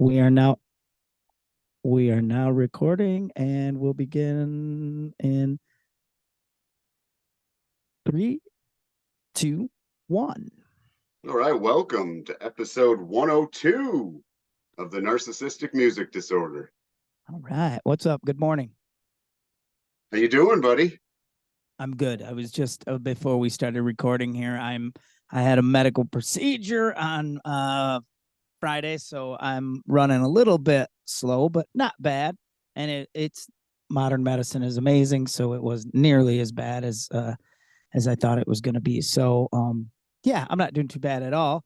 We are now recording and we'll begin in three, two, one. All right, welcome to episode 102 of the Narcissistic Music Disorder. All right. What's up? Good morning. How you doing, buddy? I'm good. I was just before we started recording here, I had a medical procedure on Friday, so I'm running a little bit slow, but not bad. And it's modern medicine is amazing, so it was nearly as bad as I thought it was going to be. So yeah, I'm not doing too bad at all.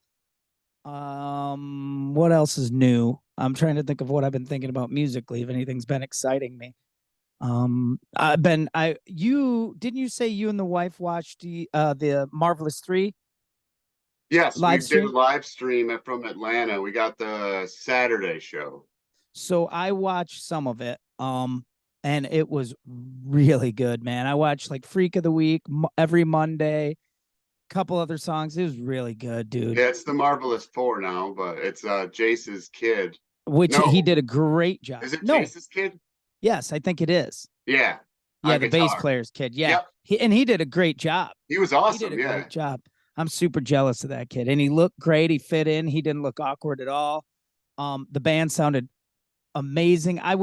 What else is new? I'm trying to think of what I've been thinking about musically, if anything's been exciting me. You didn't you say you and the wife watched the Marvelous 3 Yes, we live did a stream? live stream from Atlanta. We got the Saturday show. So I watched some of it. And it was really good, man. I watched like Freak of the Week every Monday, couple other songs. It was really good, dude. Yeah, it's the Marvelous Four now, but it's Jace's kid. Which No, he did a great job. is it No, Jace's kid? yes, I think it is. Yeah, Yeah, on the bass guitar. player's kid. Yeah. Yep, He did a great job. he was He awesome. did a Yeah, great job. I'm super jealous of that kid. And he looked great. He fit in. He didn't look awkward at all. The band sounded amazing. I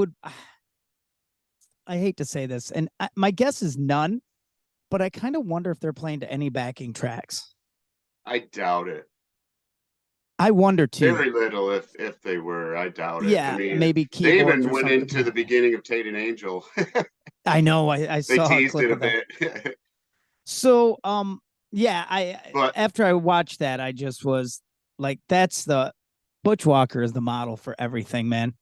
hate to say this, and my guess is none, but I kind of wonder if they're playing to any backing tracks. I doubt it. I wonder too. Very little, if they were. I doubt it. Yeah, I mean, maybe they keyboards even or went something. into the beginning of Tate and Angel. I know. I They saw a teased clip it a of that. bit. So, yeah, But after I watched that, I just was like, that's the Butch Walker is the model for everything, man.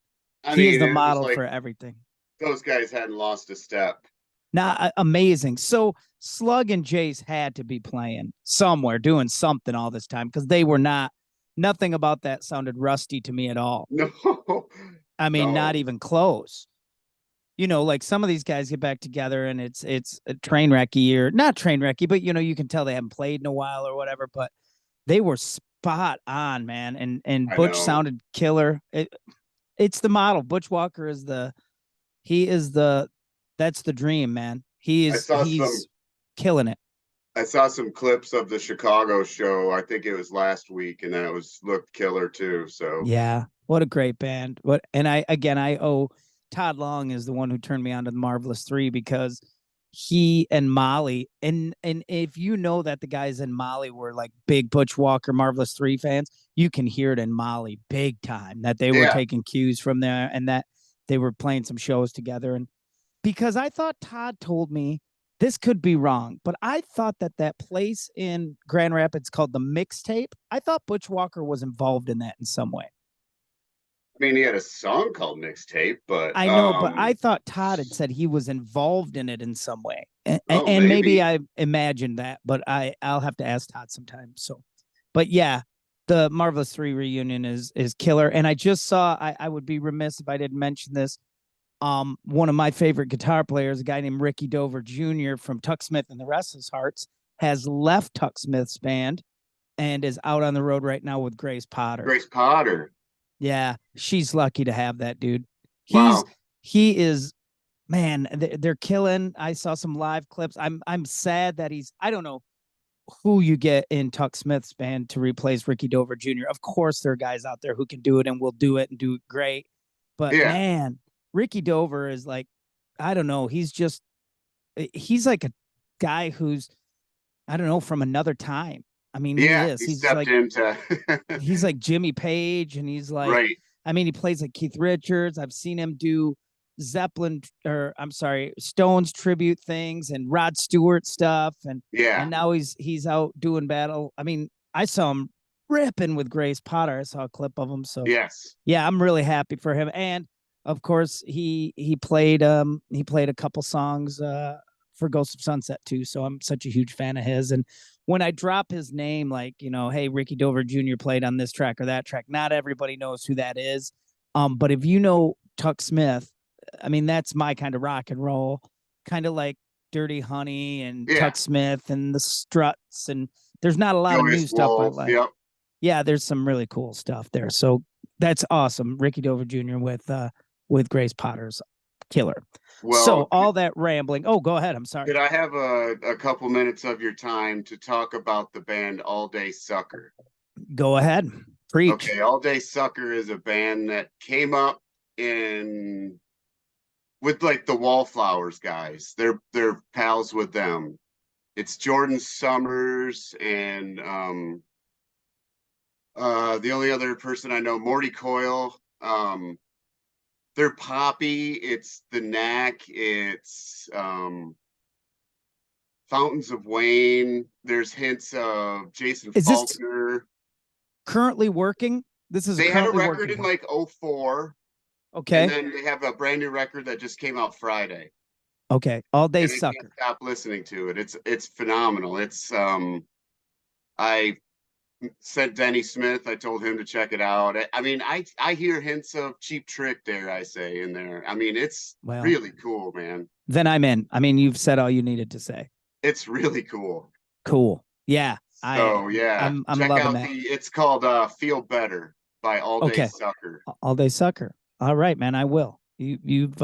I He is mean, the it was model like for everything. those guys hadn't lost a step. Now, amazing. So Slug and Jace had to be playing somewhere, doing something all this time because they were not. Nothing about that sounded rusty to me at all. No, I mean, not no. even close. You know, like some of these guys get back together and it's a train wrecky or not train wrecky, but you can tell they haven't played in a while or whatever. But they were spot on, man. And I Butch know. sounded killer. It's the model. Butch Walker is he is the that's the dream, man. I saw some. He's killing it. I saw some clips of the Chicago show. I think it was last week, and that was looked killer too. So Yeah, what a great band. I owe Todd Long is the one who turned me on to the Marvelous 3 because he and Molly and if you know that the guys in Molly were like big Butch Walker Marvelous 3 fans, you can hear it in Molly big time that they were yeah, taking cues from there and that they were playing some shows together. And because I thought Todd told me this could be wrong, but I thought that place in Grand Rapids called the Mixtape, I thought Butch Walker was involved in that in some way. I mean, he had a song called Mixtape, but I know, but I thought Todd had said he was involved in it in some way, oh, and maybe maybe. I imagined that, but I'll have to ask Todd sometime. So, but yeah, the Marvelous 3 reunion is killer, and I just saw. I would be remiss if I didn't mention this. One of my favorite guitar players, a guy named Ricky Dover Jr. from Tuck Smith and the Restless Hearts, has left Tuck Smith's band and is out on the road right now with Grace Potter. Grace Potter. Yeah, she's lucky to have that dude. Wow. He is, man. They're killing. I saw some live clips. I'm sad that I don't know who you get in Tuck Smith's band to replace Ricky Dover Jr. Of course, there are guys out there who can do it and will do it and do it great. But Yeah. man, Ricky Dover is like, I don't know. He's like a guy who's, I don't know, from another time. I mean, Yeah, he is. he stepped Like, into he's like Jimmy Page, and he's like, right. I mean, he plays like Keith Richards. I've seen him do Stones tribute things and Rod Stewart stuff, and Yeah. now he's out doing battle. I mean, I saw him ripping with Grace Potter. I saw a clip of him. So Yes. yeah, I'm really happy for him. And of course, he played a couple songs for Ghost of Sunset too. So I'm such a huge fan of his. And when I drop his name, like, hey, Ricky Dover Jr. played on this track or that track, not everybody knows who that is. But if you know Tuck Smith, I mean, that's my kind of rock and roll, kind of like Dirty Honey and Tuck Smith and the Struts. And there's not a lot of new stuff I like. Yep. Yeah, there's some really cool stuff there. So That's awesome. Ricky Dover Jr. With Grace Potter's killer. So Well, all that rambling. Oh, go ahead. I'm sorry. could I have a couple minutes of your time to talk about the band All Day Sucker? Go ahead. Preach. Okay, All Day Sucker is a band that came up in with like the Wallflowers guys. They're pals with them. It's Jordan Summers and the only other person I know, Morty Coyle. They're poppy. It's the Knack. It's Fountains of Wayne. There's hints of Jason Is this Faulkner. currently working? This is They had a currently record working. in like '04, Okay. and then they have a brand new record that just came out Friday. Okay. All Day And I Sucker. can't stop listening to it. It's phenomenal. It's I sent Denny Smith. I told him to check it out. I mean, I hear hints of Cheap Trick, dare I say, in there. I mean, it's Well, really cool, man. then I'm in. I mean, you've said all you needed to say. It's really cool. Cool. Yeah. So yeah, I'm check loving out that. it's called Feel Better by All Day Okay. Sucker. All Day Sucker. All right, man. I will. You've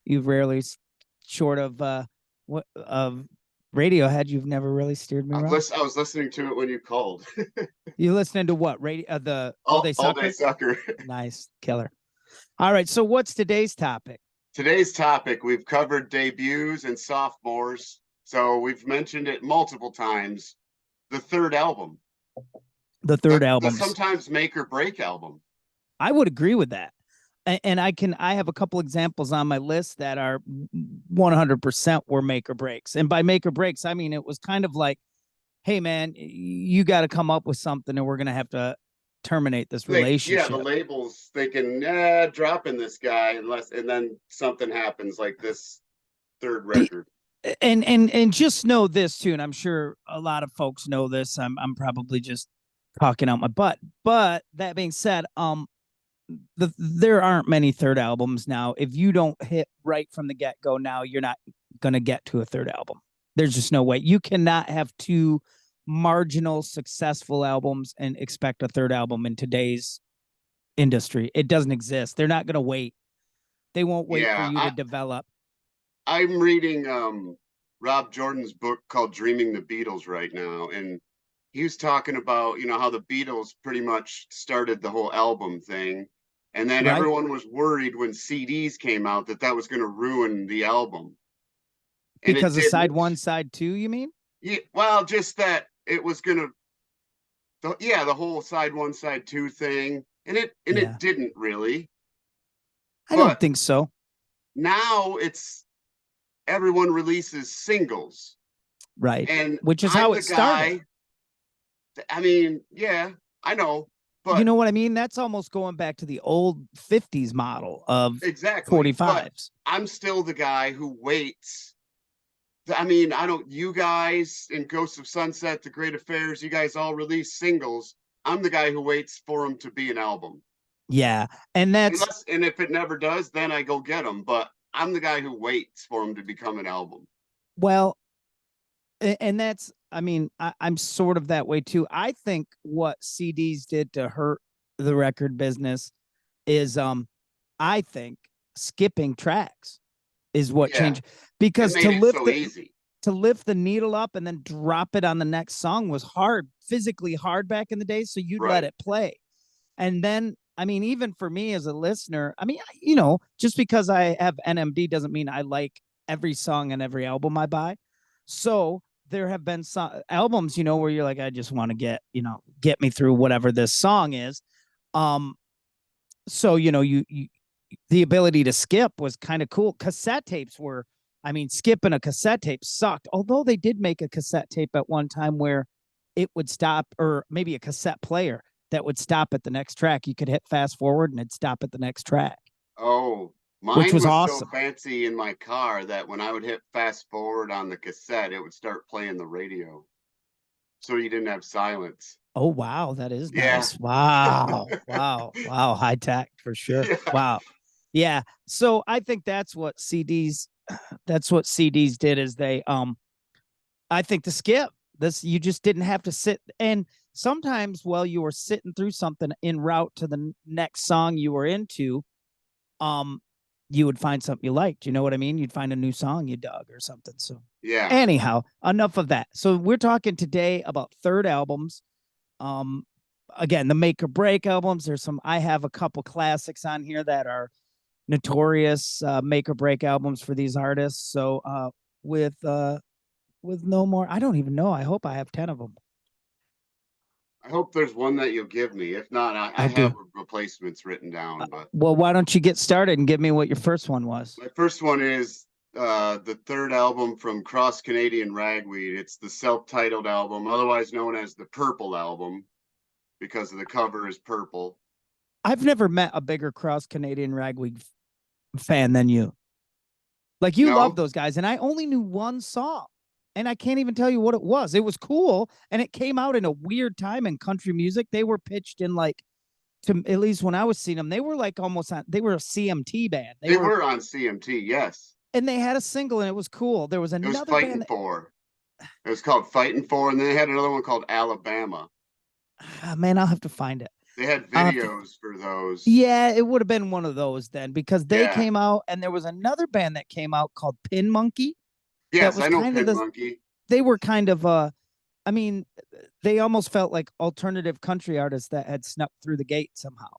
rarely, short of what of Radiohead, you've never really steered me wrong. I was listening to it when you called. You listening to what? Radio the All Day All Day Sucker? Sucker. Nice. Killer. All right. So what's today's topic? Today's topic, we've covered debuts and sophomores. So we've mentioned it multiple times. The third album. The third the album. sometimes make or break album. I would agree with that. And I have a couple examples on my list that are 100% were make or breaks. And by make or breaks, I mean, it was kind of like, hey man, you got to come up with something and we're going to have to terminate this relationship. Yeah, the label's thinking, dropping this guy and then something happens like this third record. And just know this too, and I'm sure a lot of folks know this. I'm probably just talking out my butt. But that being said, there aren't many third albums now. If you don't hit right from the get-go now, you're not going to get to a third album. There's just no way. You cannot have two marginal successful albums and expect a third album in today's industry. It doesn't exist. They're not going to wait. They won't wait for you to develop. I'm reading Rob Jordan's book called Dreaming the Beatles right now, and he was talking about, how the Beatles pretty much started the whole album thing. And then everyone was worried when CDs came out that was going to ruin the album. And because of side one, side two, you mean? Yeah, well, just that it was going to, the whole side one, side two thing. And it didn't really. I don't think so. Now everyone releases singles. Right. And which is how it started. I mean, yeah, I know. But you know what I mean? That's almost going back to the old 50s model of 45s. But I'm still the guy who waits. I mean, you guys in Ghosts of Sunset, The Great Affairs, you guys all release singles. I'm the guy who waits for them to be an album. Yeah. And and if it never does, then I go get them. But I'm the guy who waits for them to become an album. Well, and that's, I mean, I'm sort of that way too. I think what CDs did to hurt the record business is, I think skipping tracks is what changed, because to lift the needle up and then drop it on the next song was hard, physically hard back in the day. So you'd let it play. And then, I mean, even for me as a listener, I mean, just because I have NMD doesn't mean I like every song and every album I buy. So there have been some albums, where you're like, I just want to get me through whatever this song is. So, you the ability to skip was kind of cool. Cassette tapes were, I mean, skipping a cassette tape sucked. Although they did make a cassette tape at one time where it would stop, or maybe a cassette player that would stop at the next track. You could hit fast forward and it'd stop at the next track. Oh, mine was awesome. So fancy in my car that when I would hit fast forward on the cassette, it would start playing the radio. So you didn't have silence. Oh, wow. That is nice. Wow. Wow. High tech for sure. Yeah. Wow. Yeah. So I think that's what CDs did, is they, I think the skip this, you just didn't have to sit. And sometimes while you were sitting through something en route to the next song you were into, um, you would find something you liked. You know what I mean? You'd find a new song you dug or something. So Yeah. anyhow, enough of that. So we're talking today about third albums. Um, Again, the make or break albums. I have a couple classics on here that are notorious make or break albums for these artists. So with no more, I don't even know. I hope I have 10 of them. I hope there's one that you'll give me. If not, I I have do. replacements written down. But Well, why don't you get started and give me what your first one was? my first one is the third album from Cross Canadian Ragweed. It's the self-titled album, otherwise known as the Purple Album, because of the cover is purple. I've never met a bigger cross Canadian ragweed fan than you. Like you love No, those guys, and I only knew one song, and I can't even tell you what it was. It was cool, and it came out in a weird time in country music. They were pitched in like, to at least when I was seeing them, they were like almost on. They were a CMT band. they were on CMT. Yes, And they had a single, and it was cool. There was it was another Fighting band. For. It was called Fighting For, and then they had another one called Alabama. Man, I'll have to find it. They had I'll have to. videos for those. Yeah, it would have been one of those then because they Yeah. came out, and there was another band that came out called Pin Monkey. That Yes, was I know kind of Pin the. Monkey. They were kind of I mean, they almost felt like alternative country artists that had snuck through the gate somehow.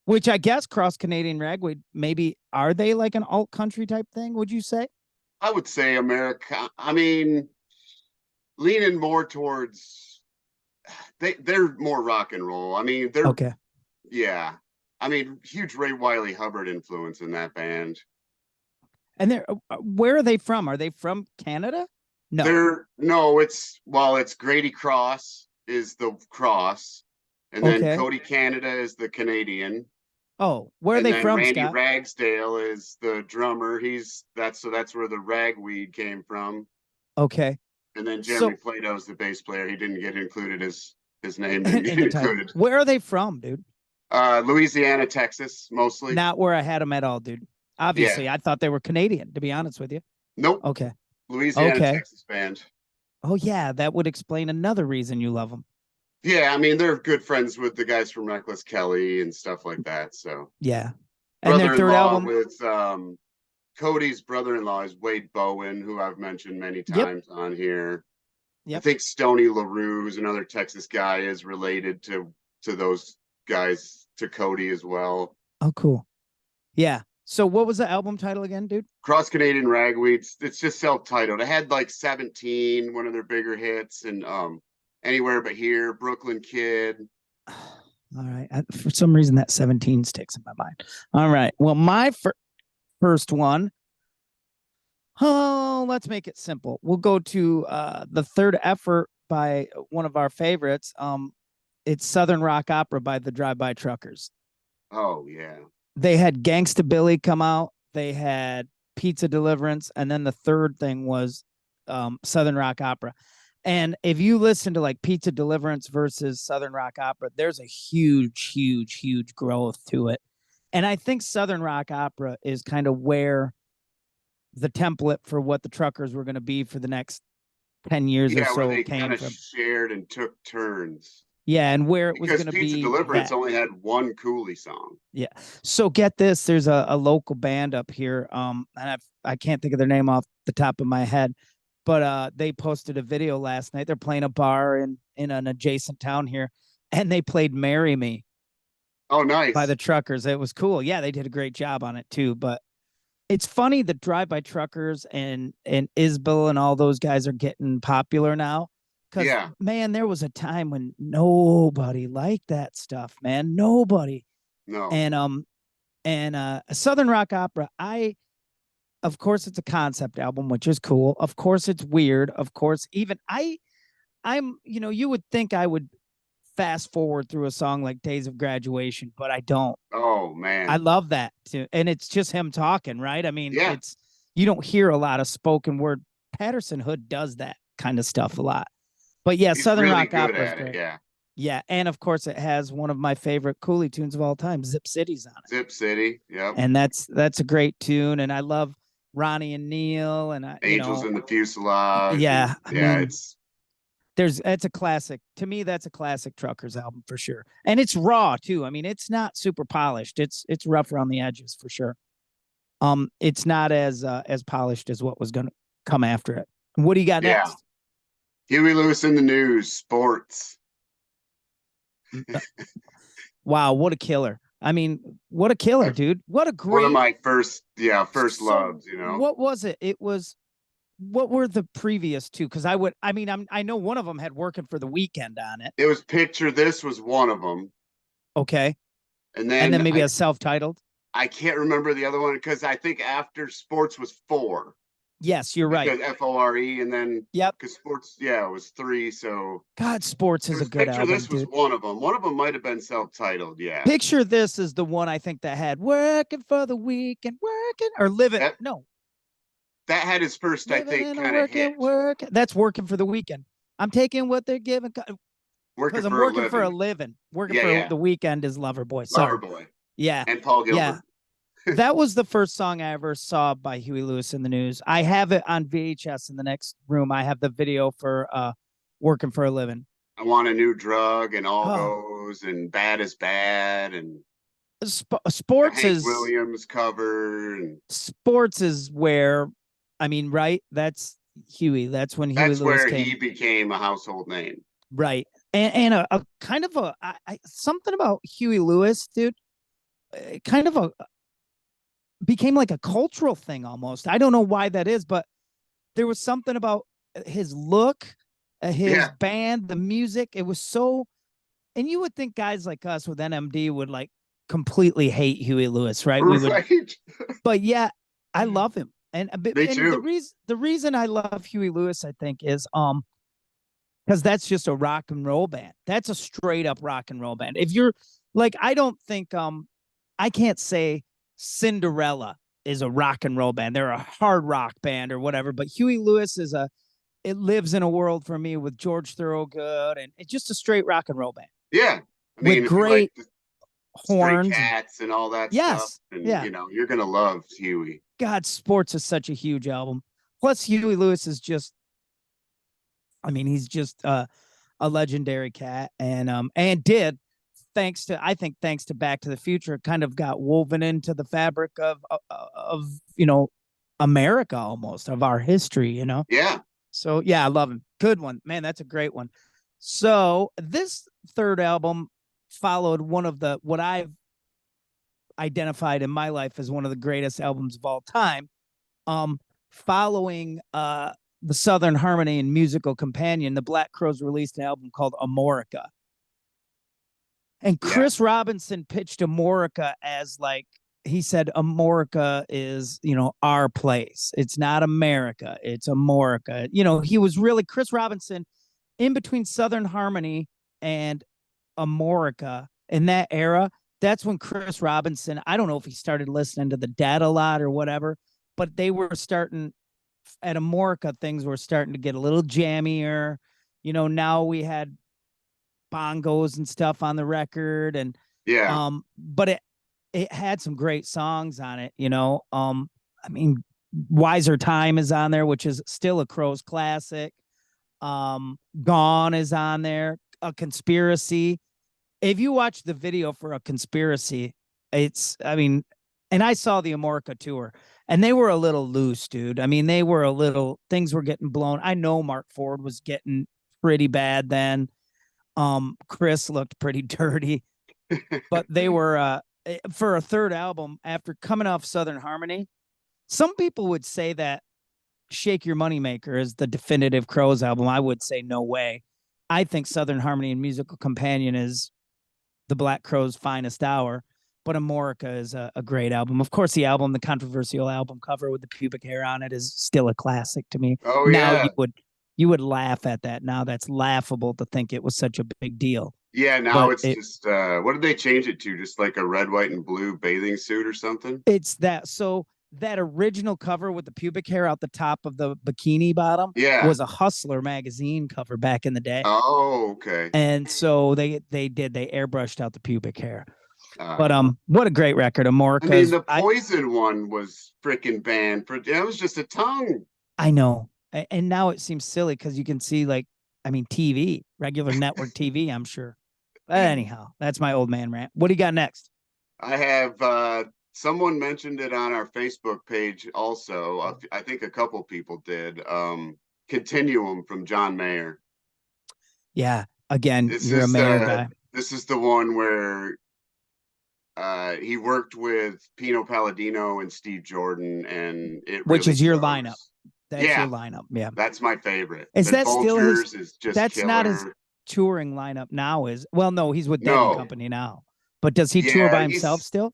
Which I guess Cross Canadian Ragweed, maybe are they like an alt country type thing? Would you say? I would say America. I mean, leaning more towards they're more rock and roll. I mean, they're Okay. yeah. I mean, huge Ray Wiley Hubbard influence in that band. And they're where are they from? Are they from Canada? No. They're no, it's Grady Cross is the cross, and then Okay. Cody Canada is the Canadian, Oh, where are and they then from, Randy Scott? Ragsdale is the drummer. That's where the ragweed came from. Okay. And then Jeremy So Plato's the bass player. He didn't get included. His name didn't in get the title, included. where are they from, dude? Louisiana, Texas, mostly. Not where I had them at all, dude. Yeah. Obviously, I thought they were Canadian, to be honest with you. Nope. Okay. Louisiana, Okay. Texas band. Oh yeah, that would explain another reason you love them. Yeah, I mean they're good friends with the guys from Reckless Kelly and stuff like that. So Yeah. And their third brother-in-law album. with Cody's brother-in-law is Wade Bowen, who I've mentioned many Yep. times on here. I Yep. think Stony LaRue, who's another Texas guy, is related to those guys, to Cody as well. Oh, cool. Yeah. So what was the album title again, dude? Cross Canadian Ragweeds. It's just self-titled. It had like 17, one of their bigger hits, and Anywhere But Here, Brooklyn Kid. All right. For some reason, that 17 sticks in my mind. All right. Well, my first one. Oh, let's make it simple. We'll go to the third effort by one of our favorites. It's Southern Rock Opera by the Drive-By Truckers. Oh yeah. They had Gangsta Billy come out. They had Pizza Deliverance, and then the third thing was Southern Rock Opera. And if you listen to like Pizza Deliverance versus Southern Rock Opera, there's a huge, huge, huge growth to it. And I think Southern Rock Opera is kind of where the template for what the truckers were going to be for the next 10 years or Yeah, where so they kind came of from. shared and took turns. Yeah, and where it was Because going to Pizza be Deliverance that. only had one Cooley song. Yeah. So get this, there's a local band up here. And I can't think of their name off the top of my head, but they posted a video last night. They're playing a bar in an adjacent town here, and they played Marry Me Oh, by nice. the Truckers. It was cool. Yeah, they did a great job on it too. But it's funny that Drive-By Truckers and Isbell and all those guys are getting popular now. Because Yeah. man, there was a time when nobody liked that stuff, man. Nobody. No. And Southern Rock Opera, of course it's a concept album, which is cool. Of course it's weird. Of course, even I'm, you would think I would fast forward through a song like Days of Graduation, but I don't. Oh I man. love that too. And it's just him talking, right? I mean, Yeah. you don't hear a lot of spoken word. Patterson Hood does that kind of stuff a lot. But yeah, He's Southern really Rock good Opera is at it. great. Yeah. Yeah, and of course it has one of my favorite Cooley tunes of all time, Zip City's on it. Zip City. Yep. And that's a great tune. And I love Ronnie and Neil, and Angels in the Fuselage. yeah, And I yeah, mean, it's That's a classic to me. That's a classic Truckers album for sure, and it's raw too. I mean, it's not super polished. It's rough around the edges for sure. It's not as polished as what was going to come after it. What do you got Yeah. next? Huey Lewis in the News, sports. Wow, what a killer! I mean, what a killer, dude! What a One of great. my first So, loves, you know. what was it? It was what were the previous two? Because I mean, I know one of them had Working for the Weekend on it. It was Picture This was one of them. Okay, And and then then maybe a self-titled. I can't remember the other one because I think after sports was four Yes, you're right. because FORE and then Yep. because sports, yeah, it was three. So God, Sports it is a was good Picture album, This was dude. one of them. One of them might have been self-titled. Yeah. Picture This is the one I think that had Working for the Weekend, working or living. That No, that had his first, I living think, in a kind of hit. working work. That's Working for the Weekend. I'm taking what they're giving Working because I'm for a working for a living. living. Working Yeah, for yeah. the weekend is Loverboy. Sorry. Loverboy Yeah. and Paul Yeah. Gilbert. That was the first song I ever saw by Huey Lewis in the News. I have it on VHS in the next room. I have the video for Working for a Living. I want a new drug and all Oh, goes and bad is bad and the sports Hank is Williams cover and sports is where I mean, right? That's Huey. That's when Huey that's Lewis where he came. became a household name. Right. And a kind of something about Huey Lewis, dude. Kind of a became like a cultural thing almost. I don't know why that is, but there was something about his look, his Yeah, band, the music. It was so, and you would think guys like us with NMD would like completely hate Huey Lewis, right? We would, right. but yeah, I love him. Me And too. the reason I love Huey Lewis, I think, is because that's just a rock and roll band. That's a straight up rock and roll band. If you're like, I don't think I can't say Cinderella is a rock and roll band. They're a hard rock band or whatever. But Huey Lewis is it lives in a world for me with George Thorogood and it's just a straight rock and roll band Yeah. I with mean, if you like great the Stray horns and Cats and all that stuff, yes, and yeah. you're gonna love Huey. God, Sports is such a huge album. Plus, Huey Lewis is just, I mean, he's just a legendary cat, and did thanks to Back to the Future, kind of got woven into the fabric of America almost of our history. Yeah. So yeah, I love him. Good one, man. That's a great one. So this third album followed one of the what I've identified in my life as one of the greatest albums of all time. Following the Southern Harmony and Musical Companion, the Black Crowes released an album called Amorica. And Yeah. Chris Robinson pitched Amorica as like he said, Amorica is, our place. It's not America. It's Amorica. He was really Chris Robinson in between Southern Harmony and Amorica in that era. That's when Chris Robinson, I don't know if he started listening to the Dead a lot or whatever, but they were starting at Amorica, things were starting to get a little jammier. Now we had bongos and stuff on the record and Yeah. but it had some great songs on it. I mean, Wiser Time is on there, which is still a Crows classic. Gone is on there. A Conspiracy. If you watch the video for A Conspiracy, I mean, and I saw the Amorica tour and they were a little loose, dude. I mean, things were getting blown. I know Mark Ford was getting pretty bad then. Chris looked pretty dirty, but they were, for a third album after coming off Southern Harmony. Some people would say that Shake Your Moneymaker is the definitive Crows album. I would say no way. I think Southern Harmony and Musical Companion is the Black Crowes' finest hour, but Amorica is a great album. Of course, the controversial album cover with the pubic hair on it is still a classic to me. Oh Now yeah. you would laugh at that. Now that's laughable to think it was such a big deal. Yeah, now But it's just what did they change it to? Just like a red, white, and blue bathing suit or something? it's that so that original cover with the pubic hair out the top of the bikini bottom Yeah. was a Hustler magazine cover back in the day. Oh, okay. And so they airbrushed out the pubic hair. But Uh, what a great record. I mean, Amorica's the Poison one was freaking banned for it was just a tongue. I know. And now it seems silly because you can see like I mean, TV, regular network TV, I'm sure. But anyhow, that's my old man rant. What do you got next? I have someone mentioned it on our Facebook page also. I think a couple people did. Continuum from John Mayer. Yeah, again, This you're a is Mayer the guy. this is the one where he worked with Pino Palladino and Steve Jordan, and it Which really is your lineup. shows. That's your Yeah, lineup. Yeah. that's my favorite. Is The that still his? Vultures is just That's not his killer. touring lineup now, is well, no, he's with Dead and No, Company now. But does he tour yeah, by himself still?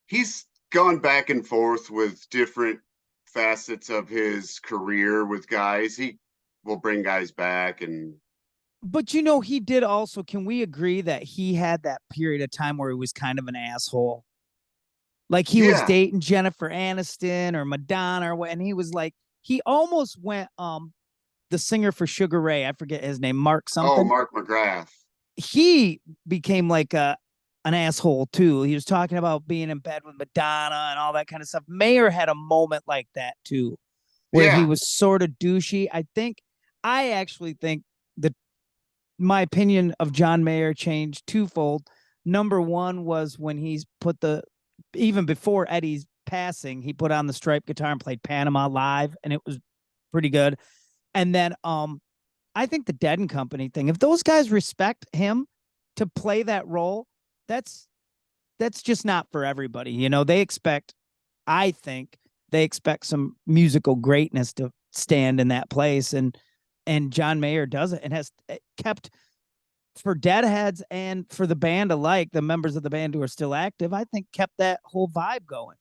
he's gone back and forth with different facets of his career with guys. He will bring guys back and But you know, he did also. Can we agree that he had that period of time where he was kind of an asshole? Like he was yeah. dating Jennifer Aniston or Madonna, or what, and he was like, he almost went the singer for Sugar Ray, I forget his name, Mark Oh, something. Mark McGrath. He became like an asshole too. He was talking about being in bed with Madonna and all that kind of stuff. Mayer had a moment like that too, where he Yeah, was sort of douchey. I actually think that my opinion of John Mayer changed twofold. Number one was when he's put even before Eddie's passing, he put on the striped guitar and played Panama Live, and it was pretty good. And then I think the Dead and Company thing, if those guys respect him to play that role, that's just not for everybody. You know, I think they expect some musical greatness to stand in that place. And John Mayer does it and has kept, for Deadheads and for the band alike, the members of the band who are still active, I think kept that whole vibe going.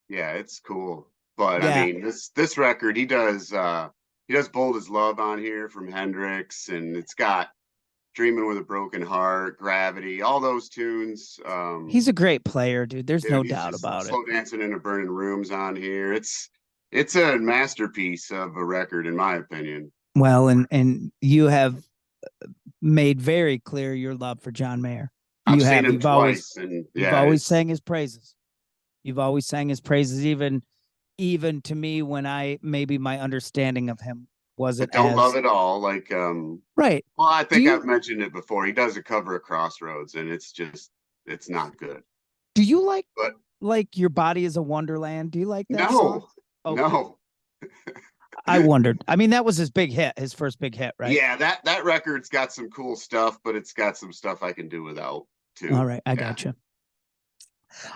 yeah, it's cool. But I Yeah. mean, this record he does Bold as Love on here from Hendrix, and it's got Dreaming with a Broken Heart, Gravity, all those tunes. He's a great player, dude. There's Dude, no he's doubt just about it. Slow Dancing in a Burning Rooms on here. It's a masterpiece of a record, in my opinion. Well, and you have made very clear your love for John Mayer. I've You seen have. him twice, and You've yeah, always it's sang his praises. You've always sang his praises, even to me when maybe my understanding of him but wasn't don't love as it all. Like right. well, I Do think I've you mentioned it before. He does a cover of Crossroads, and it's not good. do you But like Your Body is a Wonderland? Do you like that song? no, Okay. no. I wondered. I mean, that was his big hit, his first big hit, right? Yeah, that record's got some cool stuff, but it's got some stuff I can do without All too. right, I Yeah. got you.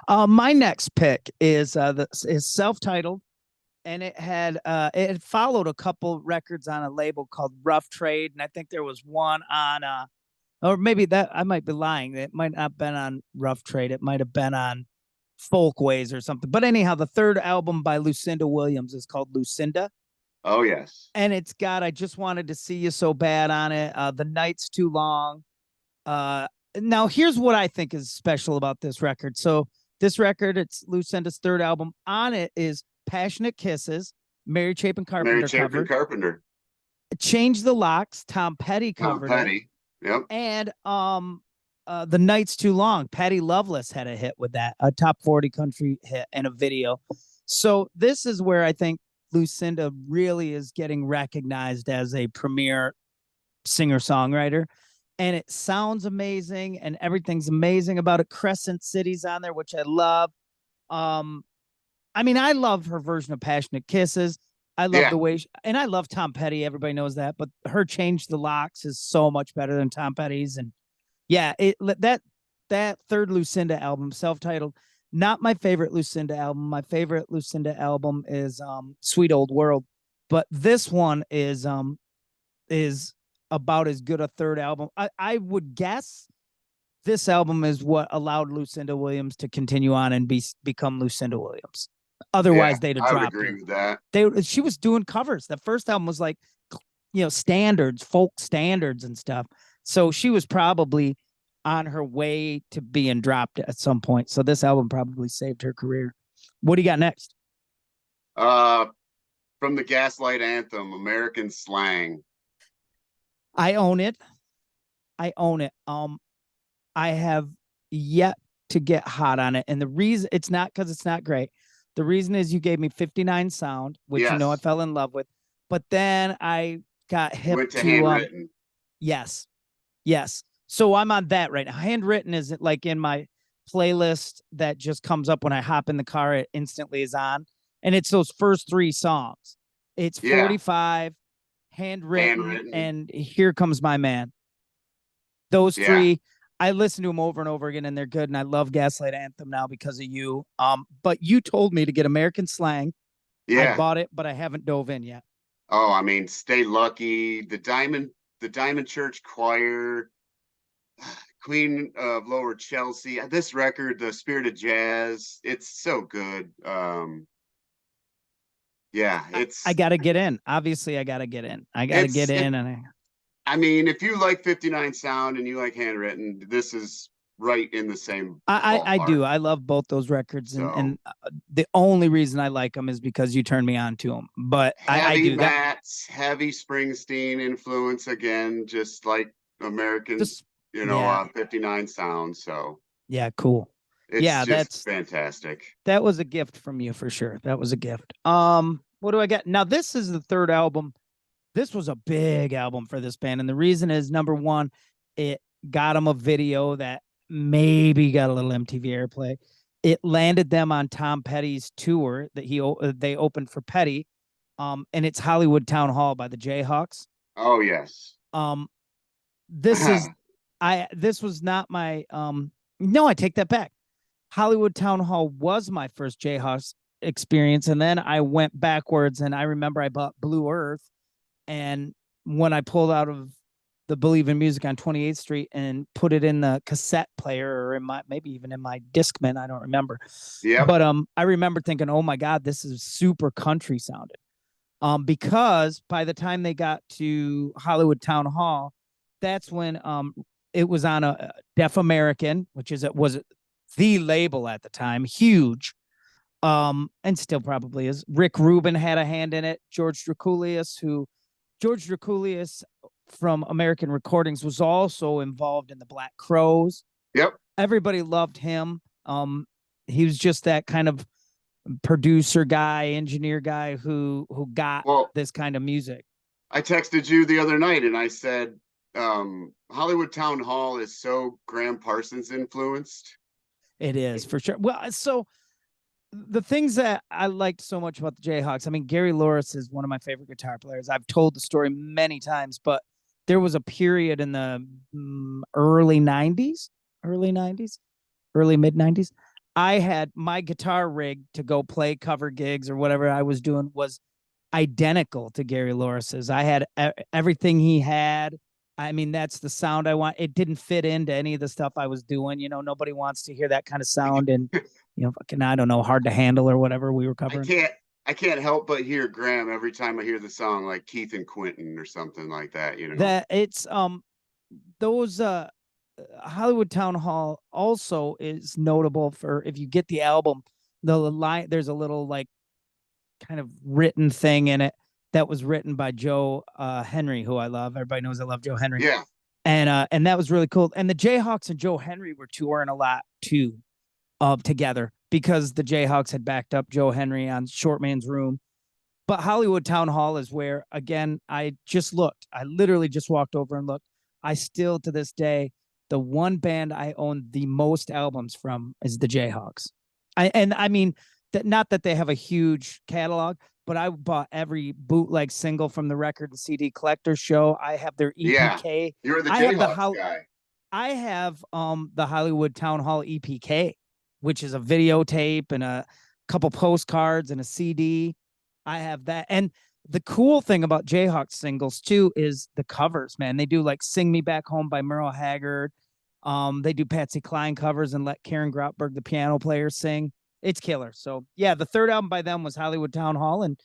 My next pick is self-titled, and it had followed a couple records on a label called Rough Trade, and I think there was one on or maybe that I might be lying. It might not have been on Rough Trade. It might have been on Folkways or something. But anyhow, the third album by Lucinda Williams is called Lucinda. Oh yes. And it's got I Just Wanted to See You So Bad on it. The Night's Too Long. Now here's what I think is special about this record. So this record, it's Lucinda's third album. On it is Passionate Kisses, Mary Chapin Mary Carpenter Chapin covered. Carpenter. Change the Locks, Tom Petty Tom covered it. Petty. Yep. And The Night's Too Long. Patty Loveless had a hit with that, a top 40 country hit and a video. So this is where I think Lucinda really is getting recognized as a premier singer-songwriter. And it sounds amazing, and everything's amazing about it. Crescent City's on there, which I love. I mean, I love her version of Passionate Kisses. I love the way, and I love Tom Petty. Everybody knows that, but her Change the Locks is so much better than Tom Petty's. And yeah, that third Lucinda album, self-titled, not my favorite Lucinda album. My favorite Lucinda album is Sweet Old World, but this one is about as good a third album. I would guess this album is what allowed Lucinda Williams to continue on and become Lucinda Williams. Otherwise, they'd have I would dropped agree her. with that. She was doing covers. The first album was like, standards, folk standards and stuff. So she was probably on her way to being dropped at some point. So this album probably saved her career. What do you got next? From the Gaslight Anthem, American Slang. I own it. I have yet to get hot on it. And the reason it's not because it's not great. The reason is you gave me 59 Sound, which I fell in love with. But then I got hip Went to to Handwritten. yes, yes. So I'm on that right now. Handwritten is like in my playlist that just comes up when I hop in the car. It instantly is on, and it's those first three songs. It's Yeah, 45, Handwritten, Handwritten. and Here Comes My Man. Those Yeah, three, I listen to them over and over again, and they're good. And I love Gaslight Anthem now because of you. But you told me to get American Slang. I yeah. bought it, but I haven't dove in yet. Oh, I mean, Stay Lucky, the Diamond Church Choir, Queen of Lower Chelsea. This record, The Spirit of Jazz, it's so good. Yeah, I got to get in. Obviously, I got to get in. I got to get it's it. in, and I mean, if you like 59 Sound and you like Handwritten, this is right in the same I ballpark. do. I love both those records, So the only reason I like them is because you turned me on to them. But I heavy do that. Mats, heavy Springsteen influence again, just like American, This, yeah, 59 Sound. So yeah, cool. it's Yeah, just fantastic. that was a gift from you for sure. That was a gift. What do I got now? This is the third album. This was a big album for this band, and the reason is number one, it got them a video that maybe got a little MTV airplay. It landed them on Tom Petty's tour that they opened for Petty, and it's Hollywood Town Hall by the Jayhawks. Oh yes. Um, this is this was not my no, I take that back. Hollywood Town Hall was my first Jayhawks experience, and then I went backwards, and I remember I bought Blue Earth, and when I pulled out of the Believe in Music on 28th Street and put it in the cassette player or in my maybe even in my Discman, I don't remember. Yep. But I remember thinking, "Oh my god, this is super country sounding." Because by the time they got to Hollywood Town Hall, that's when it was on a Deaf American, which is it was the label at the time, huge. And still probably is. Rick Rubin had a hand in it. George Draculius from American Recordings was also involved in the Black Crows. Yep. Everybody loved him. He was just that kind of producer guy, engineer guy who got Well, this kind of music. I texted you the other night and I said, Hollywood Town Hall is so Graham Parsons influenced. It is for sure. Well, so the things that I liked so much about the Jayhawks, I mean, Gary Loris is one of my favorite guitar players. I've told the story many times, but there was a period in the early 90s, early mid 90s. I had my guitar rig to go play cover gigs or whatever I was doing was identical to Gary Loris's. I had everything he had. I mean, that's the sound I want. It didn't fit into any of the stuff I was doing. You know, nobody wants to hear that kind of sound and, fucking, I don't know, hard to handle or whatever we were I covering. can't I can't help but hear Graham every time I hear the song, like Keith and Quentin or something like that. That it's those Hollywood Town Hall also is notable for if you get the album, the line there's a little like kind of written thing in it that was written by Joe Henry, who I love. Everybody knows I love Joe Henry. Yeah. And that was really cool. And the Jayhawks and Joe Henry were touring a lot too, together because the Jayhawks had backed up Joe Henry on Short Man's Room. But Hollywood Town Hall is where, again, I just looked. I literally just walked over and looked. I still, to this day, the one band I own the most albums from is the Jayhawks. I mean, that not that they have a huge catalog, but I bought every bootleg single from the record and CD collector show. I have their Yeah. EPK. You're the I have Jayhawks guy. I have the Hollywood Town Hall EPK, which is a videotape and a couple postcards and a CD. I have that. And the cool thing about Jayhawk singles too is the covers, man. They do like Sing Me Back Home by Merle Haggard. They do Patsy Cline covers and let Karen Grotberg, the piano player, sing. It's killer. So yeah, the third album by them was Hollywood Town Hall. And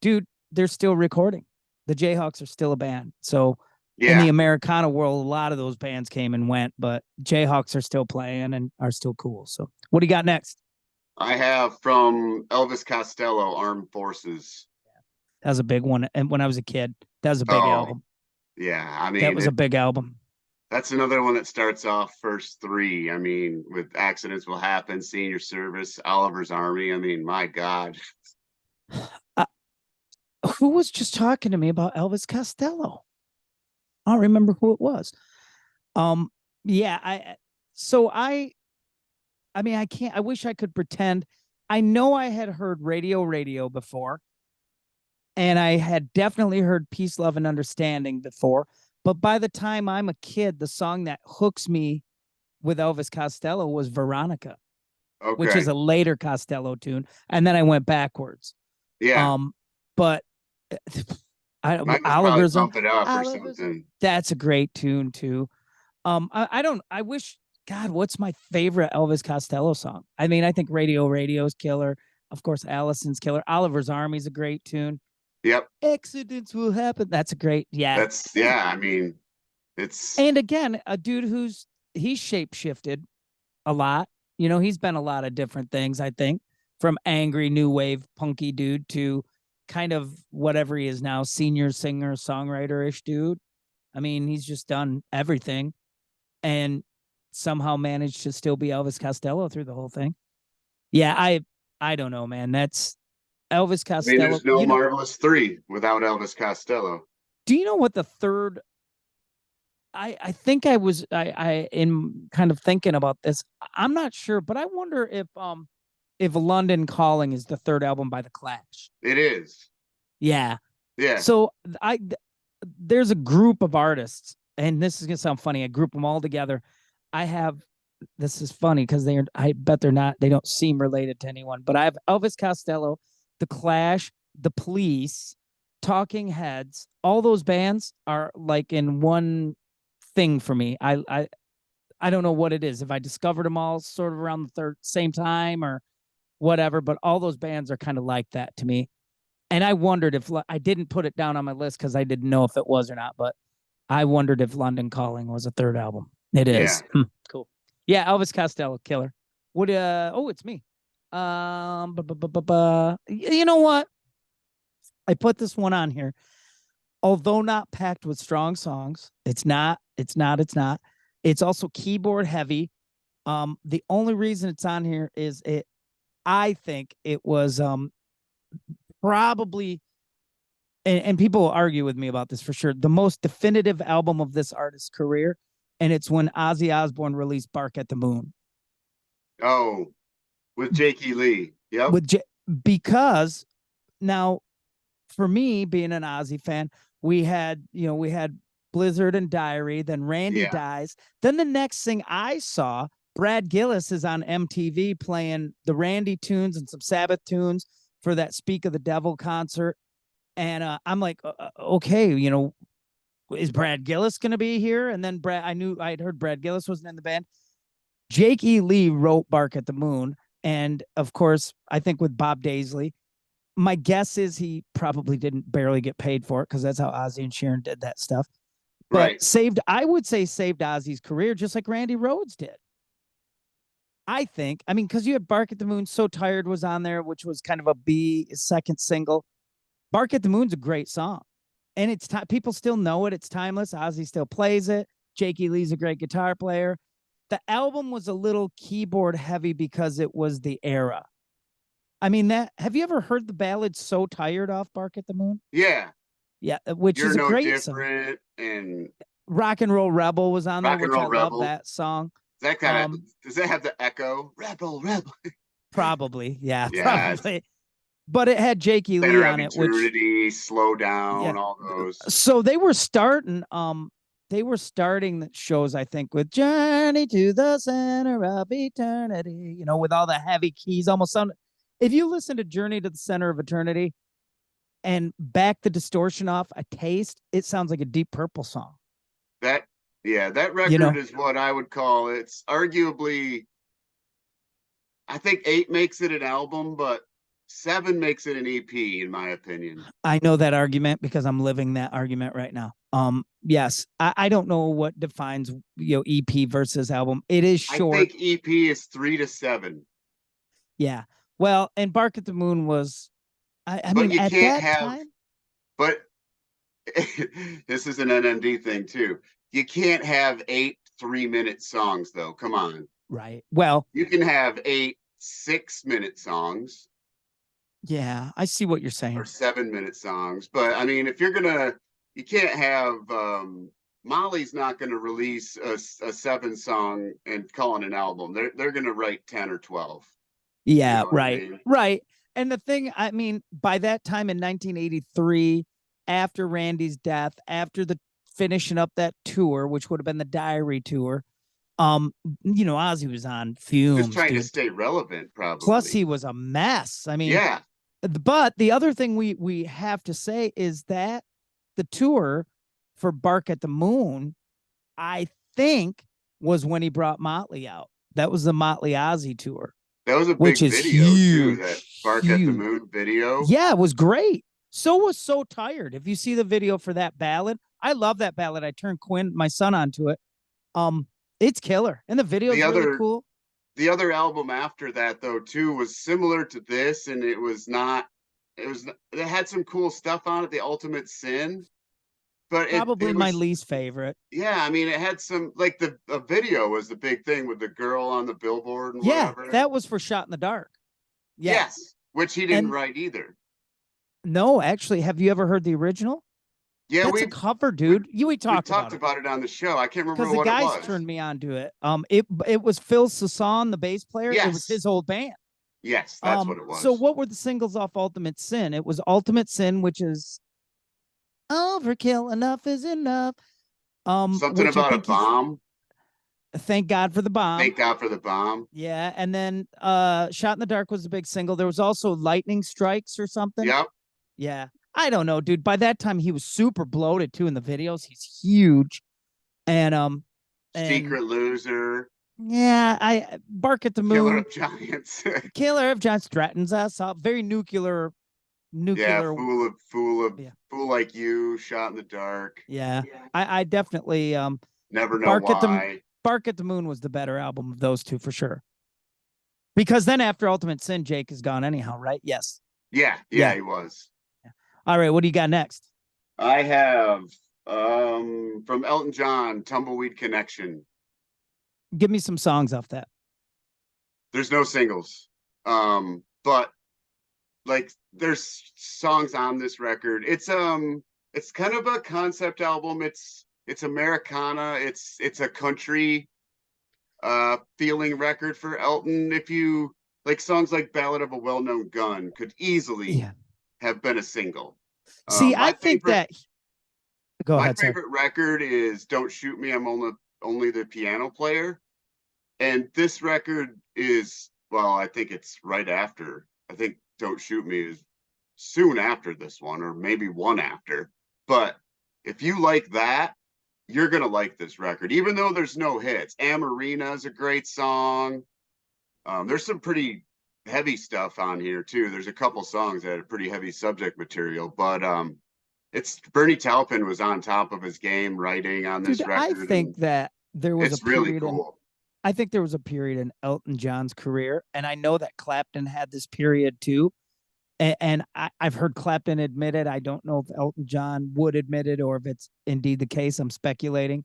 dude, they're still recording. The Jayhawks are still a band. So in the Yeah. Americana world, a lot of those bands came and went, but Jayhawks are still playing and are still cool. So what do you got next? I have from Elvis Costello, Armed Forces. That was a big one. And when I was a kid, that was a big Oh, album. yeah. I That mean, was a big album. that's another one that starts off first three. I mean, with Accidents Will Happen, Senior Service, Oliver's Army. I mean, my God. Uh, Who was just talking to me about Elvis Costello? I don't remember who it was. Um, yeah, I mean, I can't. I wish I could pretend. I know I had heard Radio before, and I had definitely heard Peace, Love, and Understanding before. But by the time I'm a kid, the song that hooks me with Elvis Costello was Veronica, which is Okay. a later Costello tune, and then I went backwards. Yeah. Um, but I Mine was probably Oliver's on Pump It Up or Oliver's. something. That's a great tune too. I don't. I wish. God, what's my favorite Elvis Costello song? I mean, I think Radio's killer. Of course, Allison's killer. Oliver's Army's a great tune. Yep. Accidents will happen. That's a great. Yeah. That's, yeah. I mean, it's, And again, a dude he's shape shifted a lot. You know, he's been a lot of different things, I think, from angry new wave punky dude to kind of whatever he is now, senior singer, songwriter ish dude. I mean, he's just done everything and somehow managed to still be Elvis Costello through the whole thing. Yeah, I don't know, man. That's Elvis I mean, Costello. there's no Marvelous 3 without Elvis Costello. Do you know what the third I think I in kind of thinking about this. I'm not sure, but I wonder if London Calling is the third album by the Clash. It is. Yeah. Yeah. So I there's a group of artists, and this is gonna sound funny. I group them all together. I have this is funny because I bet they don't seem related to anyone, but I have Elvis Costello, the Clash, the Police, Talking Heads. All those bands are like in one thing for me. I don't know what it is. If I discovered them all sort of around the same time or whatever, but all those bands are kind of like that to me. And I wondered if I didn't put it down on my list because I didn't know if it was or not, but I wondered if London Calling was a third album. It Yeah. is. Cool. Yeah, Elvis Costello, killer. What oh, it's me. You know what? I put this one on here. Although not packed with strong songs, it's not. It's also keyboard heavy. The only reason it's on here is I think it was probably and people will argue with me about this for sure, the most definitive album of this artist's career. And it's when Ozzy Osbourne released Bark at the Moon. Oh, with Jakey Lee. Yep. With because now for me being an Ozzy fan, we had Blizzard and Diary, then Randy Yeah. dies. Then the next thing I saw, Brad Gillis is on MTV playing the Randy tunes and some Sabbath tunes for that Speak of the Devil concert. And I'm like, okay, is Brad Gillis going to be here? And then I knew I'd heard Brad Gillis wasn't in the band. Jake E. Lee wrote Bark at the Moon. And of course, I think with Bob Daisley, my guess is he probably didn't barely get paid for it because that's how Ozzy and Sharon did that stuff. But Right. I would say saved Ozzy's career just like Randy Rhoads did. I think, I mean, because you had Bark at the Moon, So Tired was on there, which was kind of a B second single. Bark at the Moon's a great song. And it's people still know it. It's timeless. Ozzy still plays it. Jakey Lee's a great guitar player. The album was a little keyboard heavy because it was the era. I mean, have you ever heard the ballad So Tired off Bark at the Moon? Yeah. Yeah, which You're is a No great song. Different and Rock and Roll Rebel was on there, Rock and which I Roll love Rebel. that song. That kind of does that have the echo? Rebel, rebel. Probably, yeah, Yeah. probably. But it had Jakey Lee Center of on it, which Eternity, Slow Down, yeah. all those. So they were starting the shows, I think, with Journey to the Center of Eternity, with all the heavy keys, almost sound. If you listen to Journey to the Center of Eternity and back the distortion off a taste, it sounds like a Deep Purple song. That record is what I would call it's arguably. I think 8 makes it an album, but 7 makes it an EP, in my opinion. I know that argument because I'm living that argument right now. Yes, I don't know what defines EP versus album. It is short. I think EP is 3 to 7. Yeah. Well, and Bark at the Moon was, I but mean, you at can't that have, time. But this is an NMD thing too. You can't have 8 3-minute songs though. Come on. Right. Well, you can have 8 6-minute songs. Yeah, I see what you're or saying. 7-minute songs. But I mean, if you're gonna, you can't have Molly's not going to release a 7 song and call it an album. They're going to write 10 or 12. You Yeah, know what I right. mean? Right. And the thing, I mean, by that time in 1983, after Randy's death, after the finishing up that tour, which would have been the Diary tour, um, Ozzy was on Just fumes, trying to dude. stay relevant, Plus, probably. he was a mess. I mean, Yeah, but the other thing we have to say is that the tour for Bark at the Moon, I think, was when he brought Motley out. That was the Motley Ozzy tour, that was a which big is video too. That huge, Bark at the huge. Moon video. Yeah, it was great. So was So Tired. If you see the video for that ballad, I love that ballad. I turned Quinn, my son, onto it. Um, it's killer, and the The video's really other cool. the other album after that though too was similar to this, and it was not. It had some cool stuff on it. The Ultimate Sin, but Probably it my was, least favorite. yeah, I mean, it had some, like, the a video was the big thing with the girl on the billboard and Yeah, whatever. that was for Shot in the Dark. Yeah, Yes, which he didn't and write either. no, actually, have you ever heard the original? Yeah, That's a cover, we dude. We we talked talked about it about it on the show. I can't because remember the what it guys was. turned me on to it. It was Phil Sasson, the bass player. It was Yes, his old band. yes, that's what it So was. what were the singles off Ultimate Sin? It was Ultimate Sin, which is Overkill, Enough is Enough. Something Which I about a think he's bomb. Thank God for the Bomb. Thank God for the bomb. Yeah, and then Shot in the Dark was a big single. There was also Lightning Strikes or something. Yep. Yeah. I don't know, dude. By that time he was super bloated too in the videos. He's huge. And Secret Loser. yeah, I Bark at the Killer Moon, of Giants. Killer of John threatens us. Very nuclear, Yeah, nuclear. fool Yeah, like you. Shot in the dark. yeah. I definitely Never know Bark at the why. Bark at the Moon was the better album of those two for sure. Because then after Ultimate Sin, Jake is gone anyhow, right? Yes. Yeah, Yeah. he was. All right. What do you got next? I have from Elton John, Tumbleweed Connection. Give me some songs off that. There's no singles. But like there's songs on this record. It's kind of a concept album. It's Americana. It's a country feeling record for Elton. If you like, songs like Ballad of a Well-Known Gun could easily Yeah. have been a single. See, I My think favorite that. Go my ahead. Sorry. favorite record is Don't Shoot Me, I'm only the piano player. And this record is, well, I think it's right after. I think Don't Shoot Me is soon after this one, or maybe one after. But if you like that, you're gonna like this record, even though there's no hits. Amarina is a great song. There's some pretty heavy stuff on here too. There's a couple songs that are pretty heavy subject material, but it's Bernie Taupin was on top of his game writing on Dude, this I record, think and that there was a it's really period in. cool. I think there was a period in Elton John's career, and I know that Clapton had this period too. And I've heard Clapton admit it. I don't know if Elton John would admit it or if it's indeed the case. I'm speculating.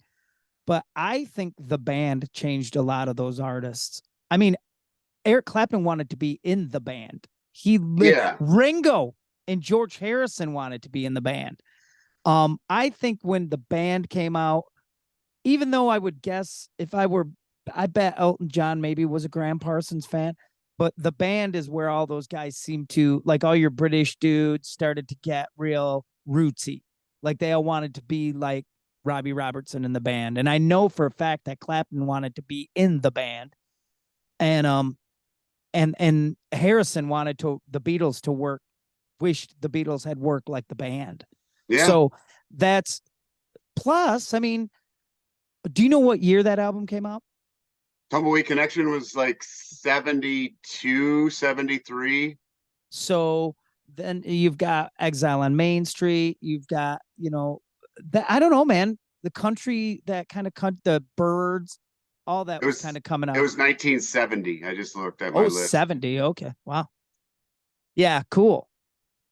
But I think the band changed a lot of those artists. I mean, Eric Clapton wanted to be in the band. Yeah, Ringo and George Harrison wanted to be in the band. I think when the band came out, even though I would guess if I bet Elton John maybe was a Graham Parsons fan, but the band is where all those guys seem to, like all your British dudes started to get real rootsy. Like they all wanted to be like Robbie Robertson in the band. And I know for a fact that Clapton wanted to be in the band. And Harrison wanted the Beatles to work, wished the Beatles had worked like the band. yeah. So that's plus, I mean, do you know what year that album came out? Tumbleweed Connection was like 72, 73. So then you've got Exile on Main Street. You've got, that I don't know, man. The country that kind of the birds, all that It was kind was of coming it out. was 1970. I just looked at my Oh, list. 70. Okay. Wow. Yeah, cool.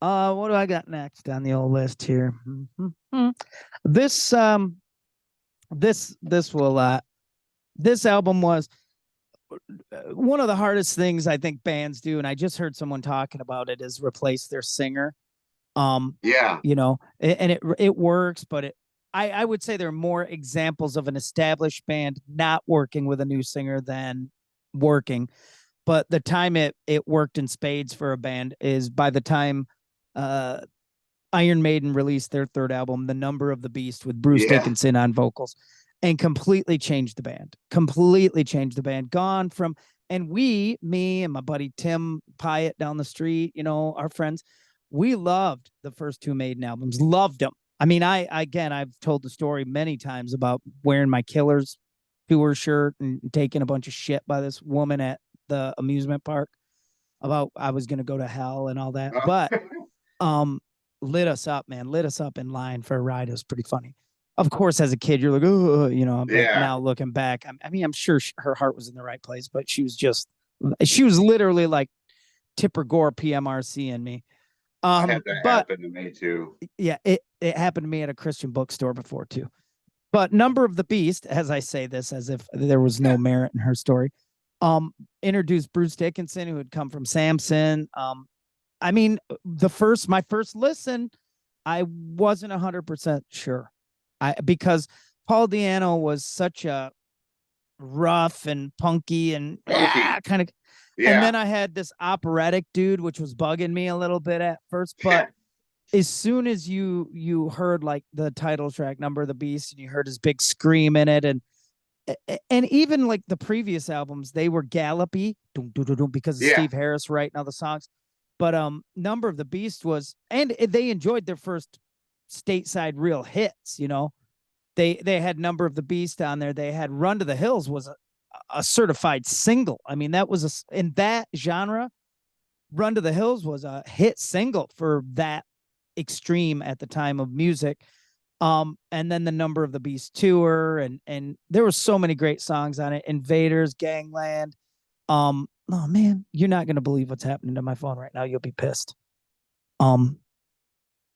What do I got next on the old list here? This this will this album was one of the hardest things I think bands do, and I just heard someone talking about it, is replace their singer. Yeah. And it works, but I would say there are more examples of an established band not working with a new singer than working. But the time it worked in spades for a band is by the time uh Iron Maiden released their third album, The Number of the Beast, with Bruce Yeah. Dickinson on vocals, and completely changed the band. Completely changed the band. Gone from, and me and my buddy Tim Pyatt down the street, our friends, we loved the first two Maiden albums. Loved them. I mean, I've told the story many times about wearing my Killers tour shirt and taking a bunch of shit by this woman at the amusement park about I was going to go to hell and all that. But um lit us up, man. Lit us up in line for a ride. It was pretty funny. Of course, as a kid, you're like, oh, but Yeah. now looking back, I mean, I'm sure her heart was in the right place, but she was literally like Tipper Gore PMRC in me. I had that But happen to me too. yeah, it happened to me at a Christian bookstore before too. But Number of the Beast, as I say this as if there was no merit in her story, introduced Bruce Dickinson, who had come from Samson. I mean, my first listen, I wasn't 100% sure. Because Paul Diano was such a rough and punky and kind of, and Yeah. then I had this operatic dude, which was bugging me a little bit at first, but as soon as you heard like the title track, Number of the Beast, and you heard his big scream in it, and even like the previous albums, they were gallopy because of Yeah. Steve Harris writing all the songs. But Number of the Beast was, and they enjoyed their first stateside real hits. They had Number of the Beast on there. They had Run to the Hills was a certified single. I mean, that was in that genre. Run to the Hills was a hit single for that extreme at the time of music. And then the Number of the Beast tour, and there were so many great songs on it. Invaders, Gangland. Oh man, you're not gonna believe what's happening to my phone right now. You'll be pissed. Um,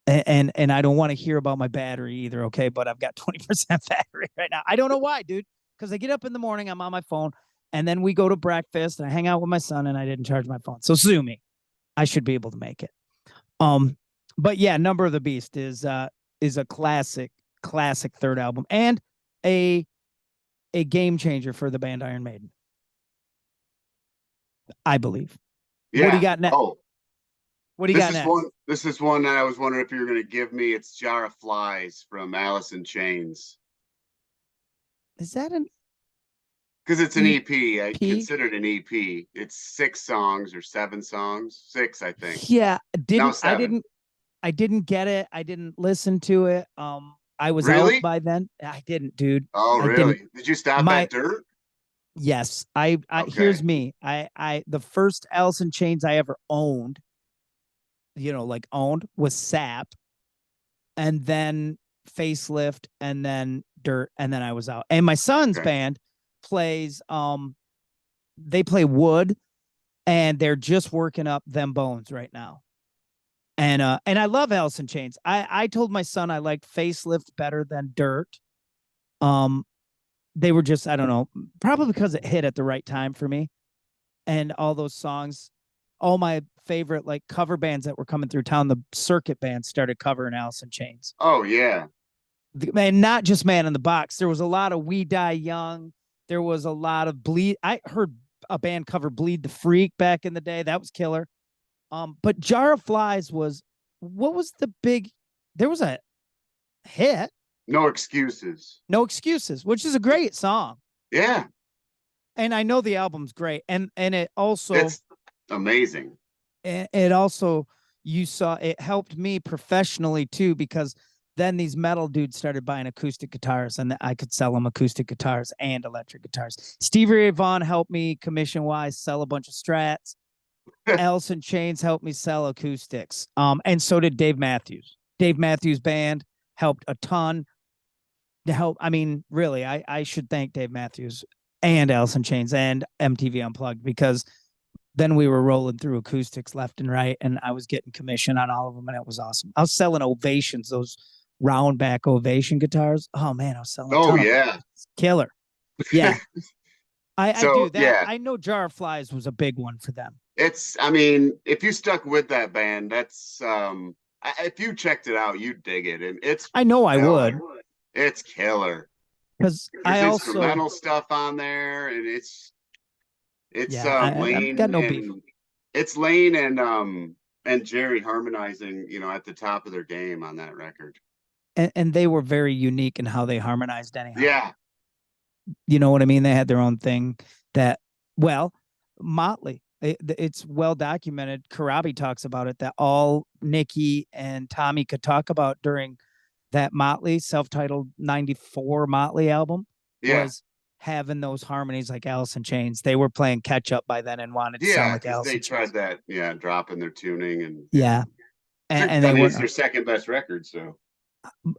and I don't want to hear about my battery either. Okay, but I've got 20% battery right now. I don't know why, dude. Because I get up in the morning, I'm on my phone, and then we go to breakfast, and I hang out with my son, and I didn't charge my phone. So sue me. I should be able to make it. But yeah, Number of the Beast is a classic third album and a game changer for the band Iron Maiden. I believe. Yeah. What do you got next? Oh, What do you got next? This is one that I was wondering if you were going to give me. It's Jar of Flies from Alice in Chains. Is that an Because it's an EP. I EP? consider it an EP. It's 6 songs or 7 songs. 6, I think. Yeah, No, didn't I 7. didn't I didn't get it. I didn't listen to it. I was out Really? by then. I didn't, dude. Oh, I didn't. really? Did you stop My at Dirt? Yes. I Okay. here's me. I the first Alice in Chains I ever owned, like owned, was Sap, and then Facelift, and then Dirt, and then I was out. And my son's Okay. band plays they play Wood, and they're just working up Them Bones right now. And I love Alice in Chains. I told my son I liked Facelift better than Dirt. Um they were just, I don't know, probably because it hit at the right time for me. And all those songs, all my favorite like cover bands that were coming through town, the circuit bands started covering Alice in Chains. Oh, yeah. And not just Man in the Box. There was a lot of We Die Young. There was a lot of Bleed. I heard a band cover Bleed the Freak back in the day. That was killer. But Jar of Flies was, what was the big, there was a hit, No Excuses. No Excuses, which is a great song. Yeah. And I know the album's great. And it also, It's amazing. it also, you saw, it helped me professionally too, because then these metal dudes started buying acoustic guitars, and I could sell them acoustic guitars and electric guitars. Stevie Ray Vaughan helped me commission wise sell a bunch of Strats. Alice in Chains helped me sell acoustics. And so did Dave Matthews. Dave Matthews Band helped a ton to help. I mean, really, I should thank Dave Matthews and Alice in Chains and MTV Unplugged, because then we were rolling through acoustics left and right, and I was getting commission on all of them, and it was awesome. I was selling Ovations, those round back Ovation guitars. Oh man, I was selling. Oh, yeah. Killer. Yeah. I So do that. yeah, I know Jar of Flies was a big one for them. I mean, if you stuck with that band, if you checked it out, you'd dig it. And it's I know I killer. would, It's killer. because There's I also, instrumental stuff on there, and it's yeah, I've got Lane no beef. and it's Lane and Jerry harmonizing, at the top of their game on that record. And they were very unique in how they harmonized anyhow. Yeah, You know what I mean? They had their own thing that, well, Motley, it's well documented. Karabi talks about it, that all Nikki and Tommy could talk about during that Motley self-titled 94 Motley album yeah, was having those harmonies like Alice in Chains. They were playing catch up by then and wanted to sound yeah, like because Alice they in tried Chains. that, dropping their tuning and yeah. Yeah. And I they mean, it's their weren't, second best record, so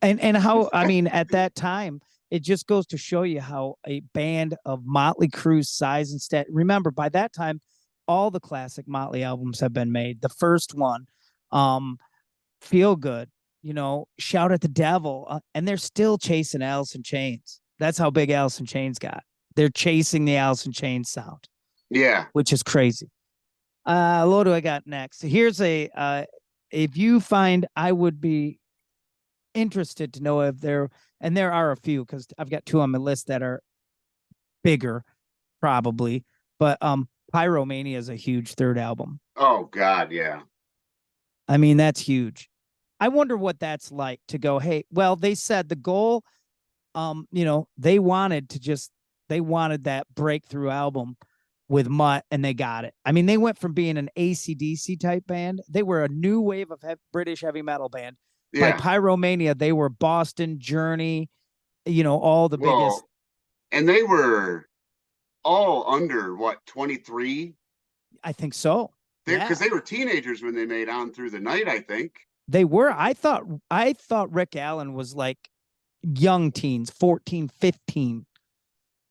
and how, I mean, at that time, it just goes to show you how a band of Motley Crue's size and stat. Remember, by that time, all the classic Motley albums have been made. The first one, um, Feel Good, Shout at the Devil, and they're still chasing Alice in Chains. That's how big Alice in Chains got. They're chasing the Alice in Chains sound, yeah. which is crazy. What do I got next? Here's if you find, I would be interested to know if there, and there are a few because I've got two on my list that are bigger, probably, but Pyromania is a huge third album. Oh God, yeah. I mean, that's huge. I wonder what that's like to go, hey, well, they said the goal, they they wanted that breakthrough album with Mutt, and they got it. I mean, they went from being an AC/DC type band. They were a new wave of British heavy metal band. By Yeah. Pyromania, they were Boston, Journey, all the biggest. Well, and they were all under what, 23? I think so. Because Yeah, they were teenagers when they made On Through the Night, I think. they were. I thought Rick Allen was like young teens, 14, 15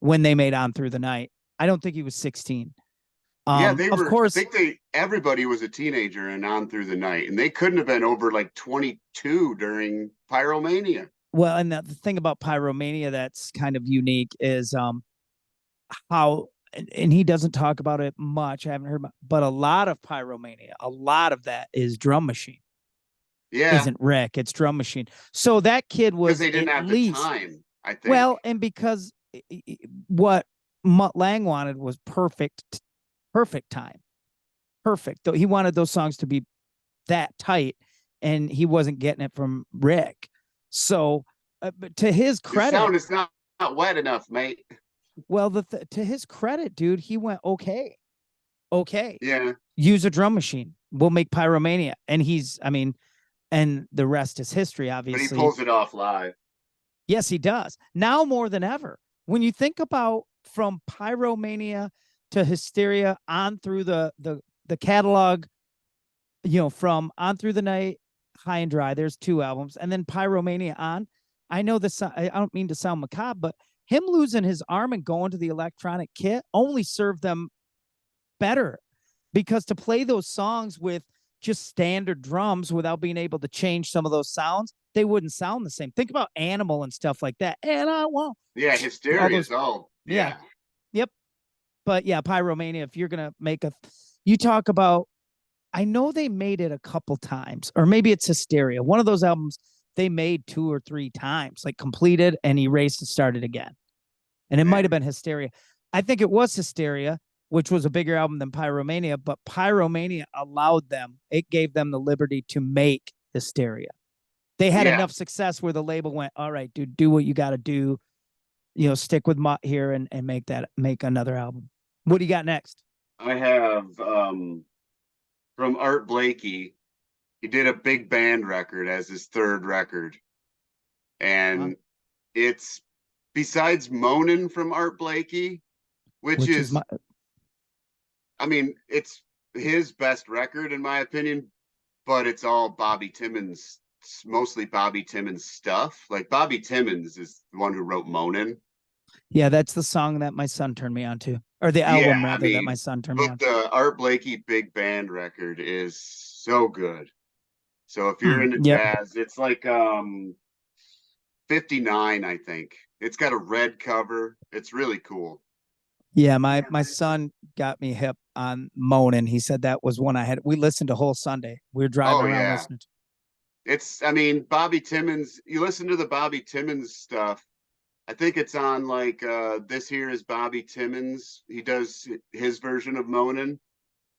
when they made On Through the Night. I don't think he was 16. Yeah, Of I course. think everybody was a teenager and On Through the Night, and they couldn't have been over like 22 during Pyromania. Well, and the thing about Pyromania that's kind of unique is how, and he doesn't talk about it much. I haven't heard about, but a lot of Pyromania, a lot of that is drum machine. Yeah, Isn't Rick? It's drum machine. So that kid because was they didn't at have the least, time, I think. well, and because what Mutt Lang wanted was perfect time, perfect. Though he wanted those songs to be that tight, and he wasn't getting it from Rick. So, but to his Your credit, sound is not wet enough, mate. well, to his credit, dude, he went okay. Yeah, Use a drum machine. We'll make Pyromania, and I mean, and the rest is history. but he Obviously, pulls it off live. yes, he does. Now more than ever. When you think about from Pyromania to Hysteria on through the catalog, from On Through the Night, High and Dry, there's two albums, and then Pyromania on. I know this, I don't mean to sound macabre, but him losing his arm and going to the electronic kit only served them better, because to play those songs with just standard drums without being able to change some of those sounds, they wouldn't sound the same. Think about Animal and stuff like that. And I won't. Yeah, All Hysteria those, is all. yeah, Yeah, yep. But yeah, Pyromania, if you're going to make you talk about, I know they made it a couple times, or maybe it's Hysteria. One of those albums they made two or three times, like completed and erased and started again. And it might have man. been Hysteria. I think it was Hysteria, which was a bigger album than Pyromania, but Pyromania allowed them, it gave them the liberty to make Hysteria. They had Yeah, enough success where the label went, all right, dude, do what you got to do, stick with Mutt here and make another album. What do you got next? I have from Art Blakey. He did a big band record as his third record, Huh? and it's besides Moanin' from Art Blakey, which Which is is, my, I mean, it's his best record in my opinion, but it's all Bobby Timmons, mostly Bobby Timmons stuff. Like Bobby Timmons is the one who wrote Moanin'. yeah, that's the song that my son turned me on to, or the Yeah, album I rather that my mean, son turned me but on to. the Art Blakey big band record is so good. So if you're Hmm. into Yep. jazz, it's like 59, I think. It's got a red cover. It's really cool. Yeah, my son got me hip on Moanin'. He said that was one I had. We listened to whole Sunday. We were driving Oh around yeah. listening to. It's, I mean, Bobby Timmons, you listen to the Bobby Timmons stuff. I think it's on like this here is Bobby Timmons. He does his version of Moanin'.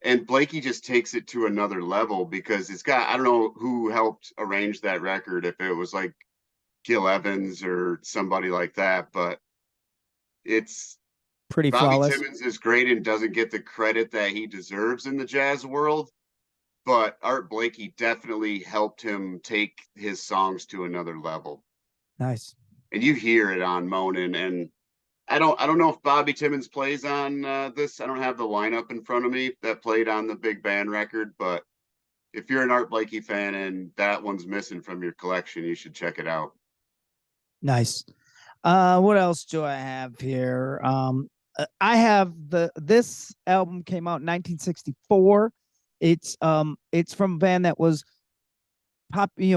And Blakey just takes it to another level because it's got, I don't know who helped arrange that record, if it was like Gil Evans or somebody like that, but it's Pretty Bobby flawless. Timmons is great and doesn't get the credit that he deserves in the jazz world, but Art Blakey definitely helped him take his songs to another level. Nice. And you hear it on Moanin'. And I don't know if Bobby Timmons plays on this. I don't have the lineup in front of me that played on the big band record, but if you're an Art Blakey fan and that one's missing from your collection, you should check it out. Nice. What else do I have here? I have this album came out in 1964. It's from a band that was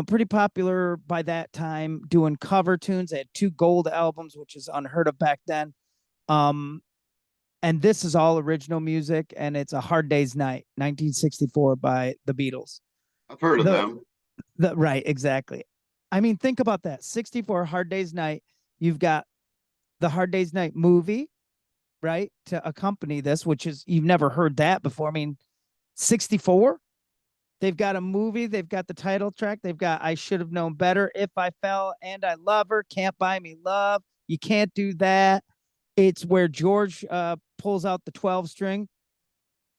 pretty popular by that time, doing cover tunes. They had two gold albums, which is unheard of back then. Um, and this is all original music, and it's A Hard Day's Night, 1964 by the Beatles. I've heard of The them. the right, exactly. I mean, think about that. 64 Hard Day's Night. You've got the Hard Day's Night movie, right? To accompany this, which is you've never heard that before. I mean, 64. They've got a movie, they've got the title track, they've got I Should Have Known Better, If I Fell and I Love Her, Can't Buy Me Love, You Can't Do That. It's where George pulls out the 12 string.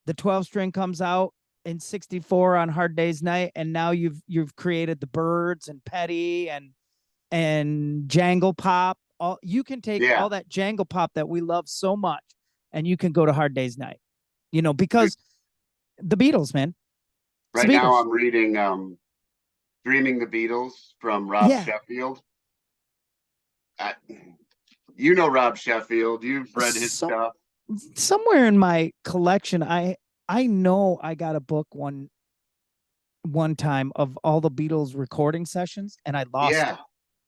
The 12 string comes out in 64 on Hard Day's Night, and now you've created the Birds and Petty and Jangle Pop. All you can take Yeah. all that Jangle Pop that we love so much, and you can go to Hard Day's Night. Because the Beatles, man. It's the Right now Beatles. I'm reading Dreaming the Beatles from Rob Yeah. Sheffield. I, you know Rob Sheffield. You've read his So stuff. somewhere in my collection, I know I got a book one time of all the Beatles recording sessions, and I lost it. Yeah.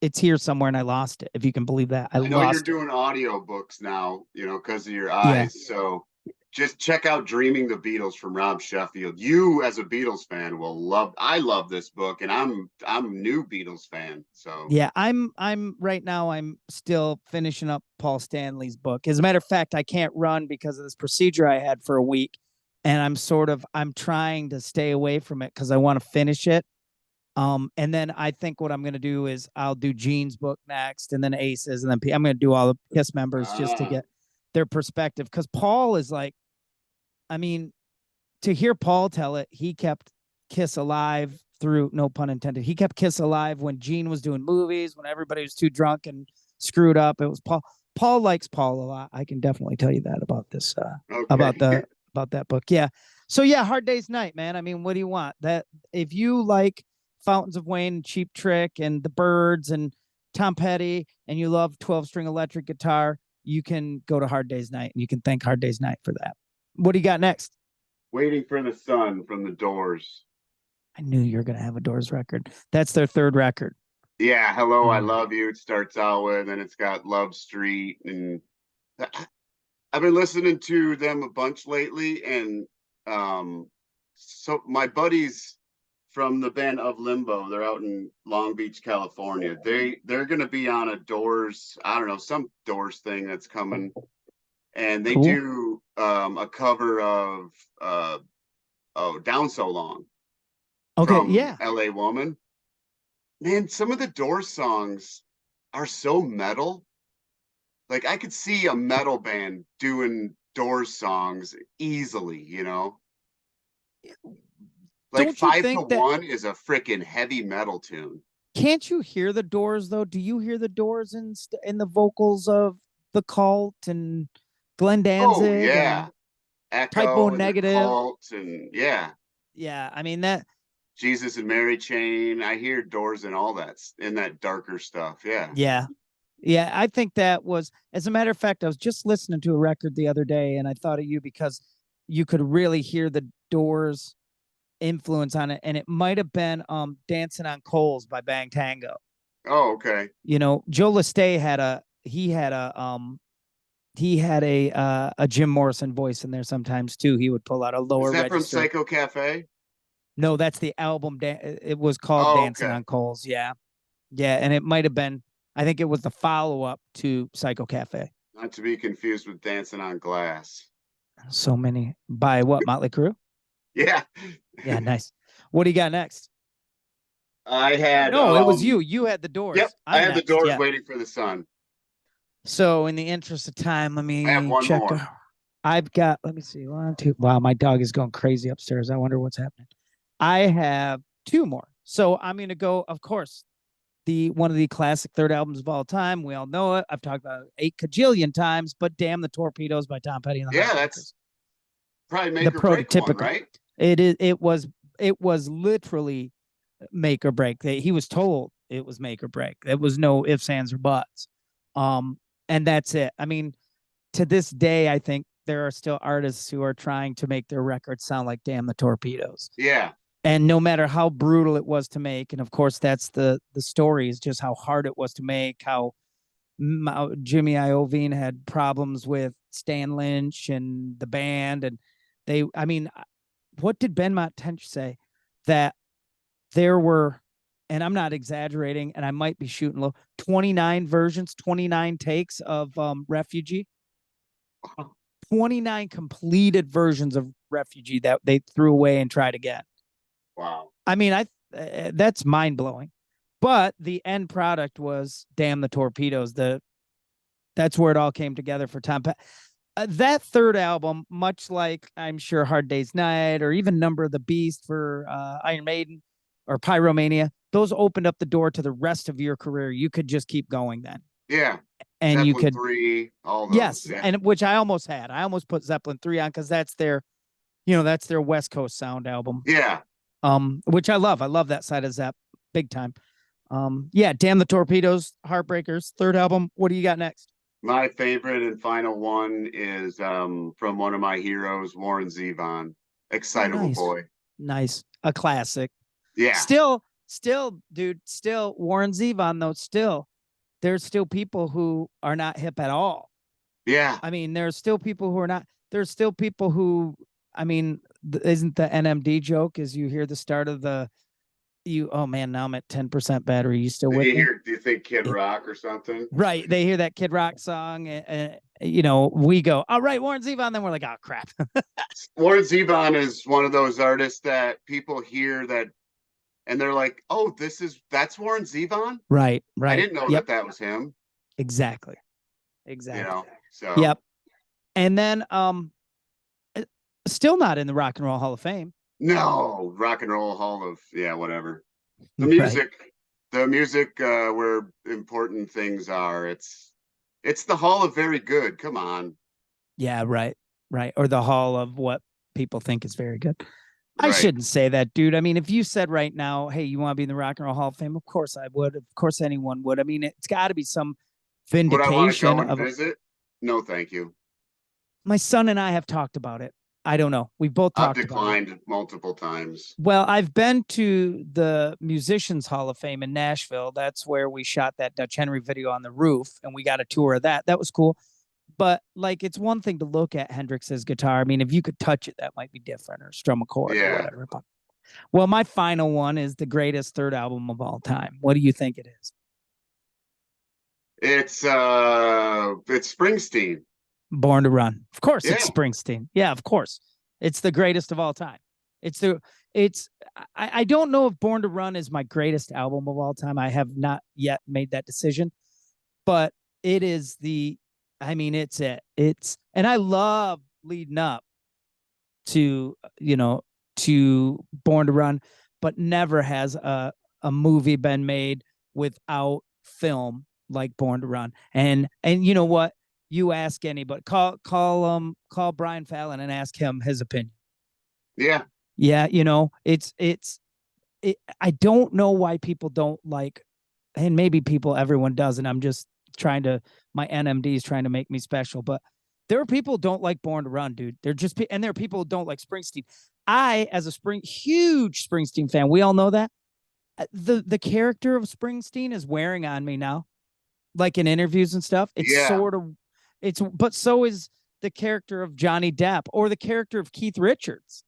It's here somewhere, and I lost it. If you can believe that, I I know you're lost it. doing audio books now, because of your Yeah, eyes. So just check out Dreaming the Beatles from Rob Sheffield. You as a Beatles fan will love, I love this book, and I'm a new Beatles fan. So yeah. I'm right now. I'm still finishing up Paul Stanley's book. As a matter of fact, I can't run because of this procedure I had for a week, and I'm trying to stay away from it because I want to finish it. And then I think what I'm going to do is I'll do Gene's book next, and then Aces, and then I'm going to do all the Kiss members just to get their perspective. Because Paul is like, I mean, to hear Paul tell it, he kept Kiss alive through, no pun intended. He kept Kiss alive when Gene was doing movies, when everybody was too drunk and screwed up. It was Paul. Paul likes Paul a lot. I can definitely tell you that about this, okay. about the about that book. Yeah. So yeah, Hard Day's Night, man. I mean, what do you want? That if you like Fountains of Wayne, Cheap Trick, and the Birds and Tom Petty, and you love 12-string electric guitar, you can go to Hard Day's Night, and you can thank Hard Day's Night for that. What do you got next? Waiting for the Sun from the Doors. I knew you were going to have a Doors record. That's their third record. Yeah, Hello, I Um, Love You. It starts out with, and it's got Love Street, and I've been listening to them a bunch lately, and so my buddies from the band of Limbo, they're out in Long Beach, California. They're gonna be on a Doors, I don't know, some Doors thing that's coming, and they cool. do a cover of Down So Long Okay. from Yeah. LA Woman. Man, some of the Doors songs are so metal. Like I could see a metal band doing Doors songs easily. Like Don't you Five to think that? One is a freaking heavy metal tune. Can't you hear the Doors though? Do you hear the Doors in the vocals of the Cult and Glenn Oh Danzig yeah. and Typo Echo and the Negative? Cult and yeah, Yeah. I mean that. Jesus and Mary Chain. I hear Doors and all that in that darker stuff. Yeah. Yeah. Yeah, I think that was, as a matter of fact, I was just listening to a record the other day and I thought of you because you could really hear the Doors influence on it. And it might have been Dancing on Coals by Bang Tango. Oh, okay. Joe Lestay had a he had a Jim Morrison voice in there sometimes too. He would pull out a Is lower that from register. Psycho Cafe? No, that's the album. It was called Oh, Dancing okay. on Coals. Yeah, yeah, and it might have been. I think it was the follow up to Psycho Cafe. Not to be confused with Dancing on Glass. So many by what Motley Crue? Yeah. Yeah, nice. What do you got next? I had No, it was you. You had the yep, Doors. I I'm had the next. Doors Yeah. Waiting for the Sun. So in the interest of time, let I have me one check. more. I've got. Let me see. One, two. Wow, my dog is going crazy upstairs. I wonder what's happening. I have two more. So I'm going to go. Of course, the one of the classic third albums of all time. We all know it. I've talked about it 8 kajillion times. But damn the Torpedoes by Tom Petty and the Yeah, that's Heartbreakers. probably The make or break one, prototypical. right? It is. It was literally make or break. He was told it was make or break. It was no ifs, ands, or buts. Um, and that's it. I mean, to this day, I think there are still artists who are trying to make their records sound like "Damn the Torpedoes." Yeah. And no matter how brutal it was to make, and of course that's the story is just how hard it was to make. How Jimmy Iovine had problems with Stan Lynch and the band, and they. I mean, what did Ben Mott Tench say? That there were, and I'm not exaggerating, and I might be shooting low, 29 versions, 29 takes of Refugee, 29 completed versions of Refugee that they threw away and tried again. Wow. I mean, that's mind blowing. But the end product was Damn the Torpedoes. That's where it all came together for Tom. That third album, much like I'm sure Hard Day's Night or even Number of the Beast for Iron Maiden or Pyromania, those opened up the door to the rest of your career. You could just keep going then. Yeah. And you Zeppelin could, 3, all those. yes, Yeah. and which I almost had. I almost put Zeppelin 3 on because that's their West Coast sound album. Yeah. Which I love. I love that side of Zepp big time. Yeah, Damn the Torpedoes, Heartbreakers, third album. What do you got next? My favorite and final one is from one of my heroes, Warren Zevon, Oh, Excitable nice. Boy. Nice. A classic. Yeah. Still, dude, still Warren Zevon, though, still, there's still people who are not hip at all. Yeah. I mean, there's still people who are not, there's still people who, I mean, isn't the NMD joke as you hear the start of oh man, now I'm at 10% battery. You still Did with you me? hear, do you think Kid Rock or something? Right. They hear that Kid Rock song, and we go, all right, Warren Zevon. Then we're like, oh crap. Warren Zevon is one of those artists that people hear that and they're like, oh, that's Warren Zevon? Right. I Right. didn't know Yep. that was him. Exactly. You Exactly. know, so Yep. And then still not in the Rock and Roll Hall of Fame. no, Rock and Roll Hall of, yeah, whatever. The Right. music where important things are. It's the Hall of Very Good. Come on. Yeah, right. Right. Or the Hall of what people think is very good. I Right. shouldn't say that, dude. I mean, if you said right now, hey, you want to be in the Rock and Roll Hall of Fame, of course I would. Of course anyone would. I mean, it's got to be some Would I want to vindication go and of visit? No, thank you. my son and I have talked about it. I don't know. We've both I've talked about it. declined multiple times. Well, I've been to the Musicians Hall of Fame in Nashville. That's where we shot that Dutch Henry video on the roof, and we got a tour of that. That was cool. But like, it's one thing to look at Hendrix's guitar. I mean, if you could touch it, that might be different, or strum a chord or Yeah. whatever. But, well, my final one is the greatest third album of all time. What do you think it is? It's Springsteen. Born to Run. Of course, it's Yeah. Springsteen. Yeah, of course, it's the greatest of all time. It's. I don't know if Born to Run is my greatest album of all time. I have not yet made that decision, but it is the. I mean, it's it. And I love leading up to to Born to Run, but never has a movie been made without film like Born to Run. And you know what? You ask anybody, call Brian Fallon and ask him his opinion. Yeah. Yeah, I don't know why people don't like, and maybe everyone does, and I'm just my NMD is trying to make me special, but there are people who don't like Born to Run, dude. And there are people who don't like Springsteen. I, as a huge Springsteen fan, we all know that the character of Springsteen is wearing on me now, like in interviews and stuff. It's Yeah. But so is the character of Johnny Depp or the character of Keith Richards.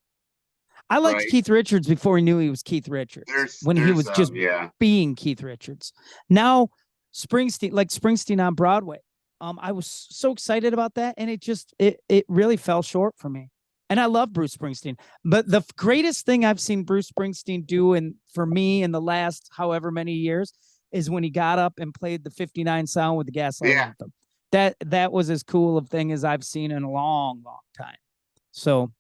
I liked Right. Keith Richards before he knew he was Keith Richards, when he There's was just yeah. being Keith Richards. Now Springsteen on Broadway. I was so excited about that, and it really fell short for me. And I love Bruce Springsteen, but the greatest thing I've seen Bruce Springsteen do, and for me in the last however many years, is when he got up and played the '59 sound with the Gaslight Yeah. Anthem. That was as cool of thing as I've seen in a long, long time. So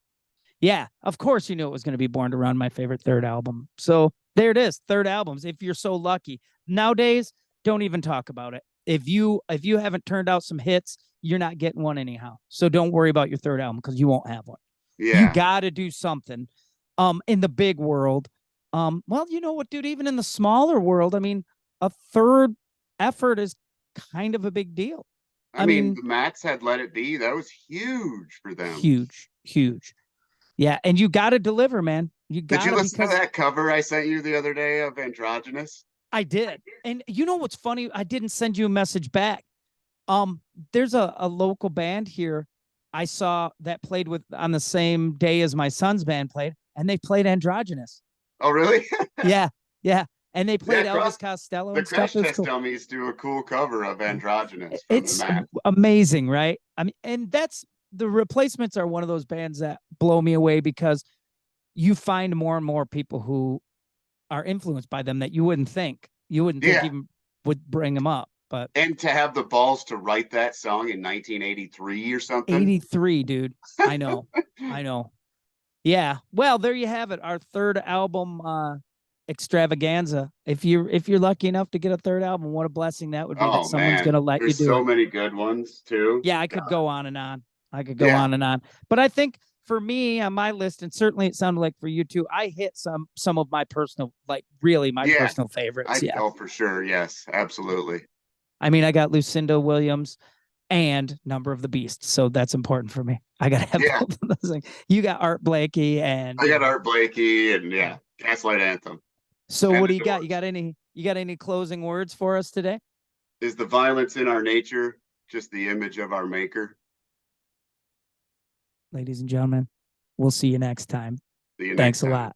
yeah, of course you knew it was going to be Born to Run, my favorite third album. So there it is, third albums. If you're so lucky. Nowadays, don't even talk about it. If you haven't turned out some hits, you're not getting one anyhow. So don't worry about your third album because you won't have one. You Yeah. got to do something in the big world. Well, you know what, dude, even in the smaller world, I mean, a third effort is kind of a big deal. I mean, the Mats had Let It Be. That was huge for them. Huge, huge. Yeah, and you got to deliver, man. You got Did you to, listen to because that cover I sent you the other day of Androgynous? I did. And you know what's funny? I didn't send you a message back. There's a local band here I saw that played with on the same day as my son's band played, and they played Androgynous. Oh, really? Yeah, yeah. And they played Yeah, Elvis Costello the and stuff. Crash It was Test cool. Dummies do a cool cover of Androgynous from the It's Mats. amazing, right? I mean, and that's the Replacements are one of those bands that blow me away because you find more and more people who are influenced by them that you wouldn't think Yeah. even would bring them up. But And to have the balls to write that song in 1983 or something. 83, dude. I know. I know. Yeah. Well, there you have it. Our third album extravaganza. If you're lucky enough to get a third album, what a blessing that would be, that Oh someone's going man, to let you there's do so it. many good ones too. Yeah, I could God. go on and on. I could go Yeah. on and on. But I think for me on my list, and certainly it sounded like for you too, I hit some of my personal, like really my Yeah. personal favorites. Yeah. Oh, for sure. Yes, absolutely. I mean, I got Lucinda Williams and Number of the Beast, so that's important for me. I gotta have Yeah. both of those things. You got Art Blakey and I got Art Blakey and yeah, Gaslight Anthem. So And what the do you got? Doors. You got any closing words for us today? Is the violence in our nature just the image of our maker? Ladies and gentlemen, we'll see you next time. See you Thanks next a time. lot.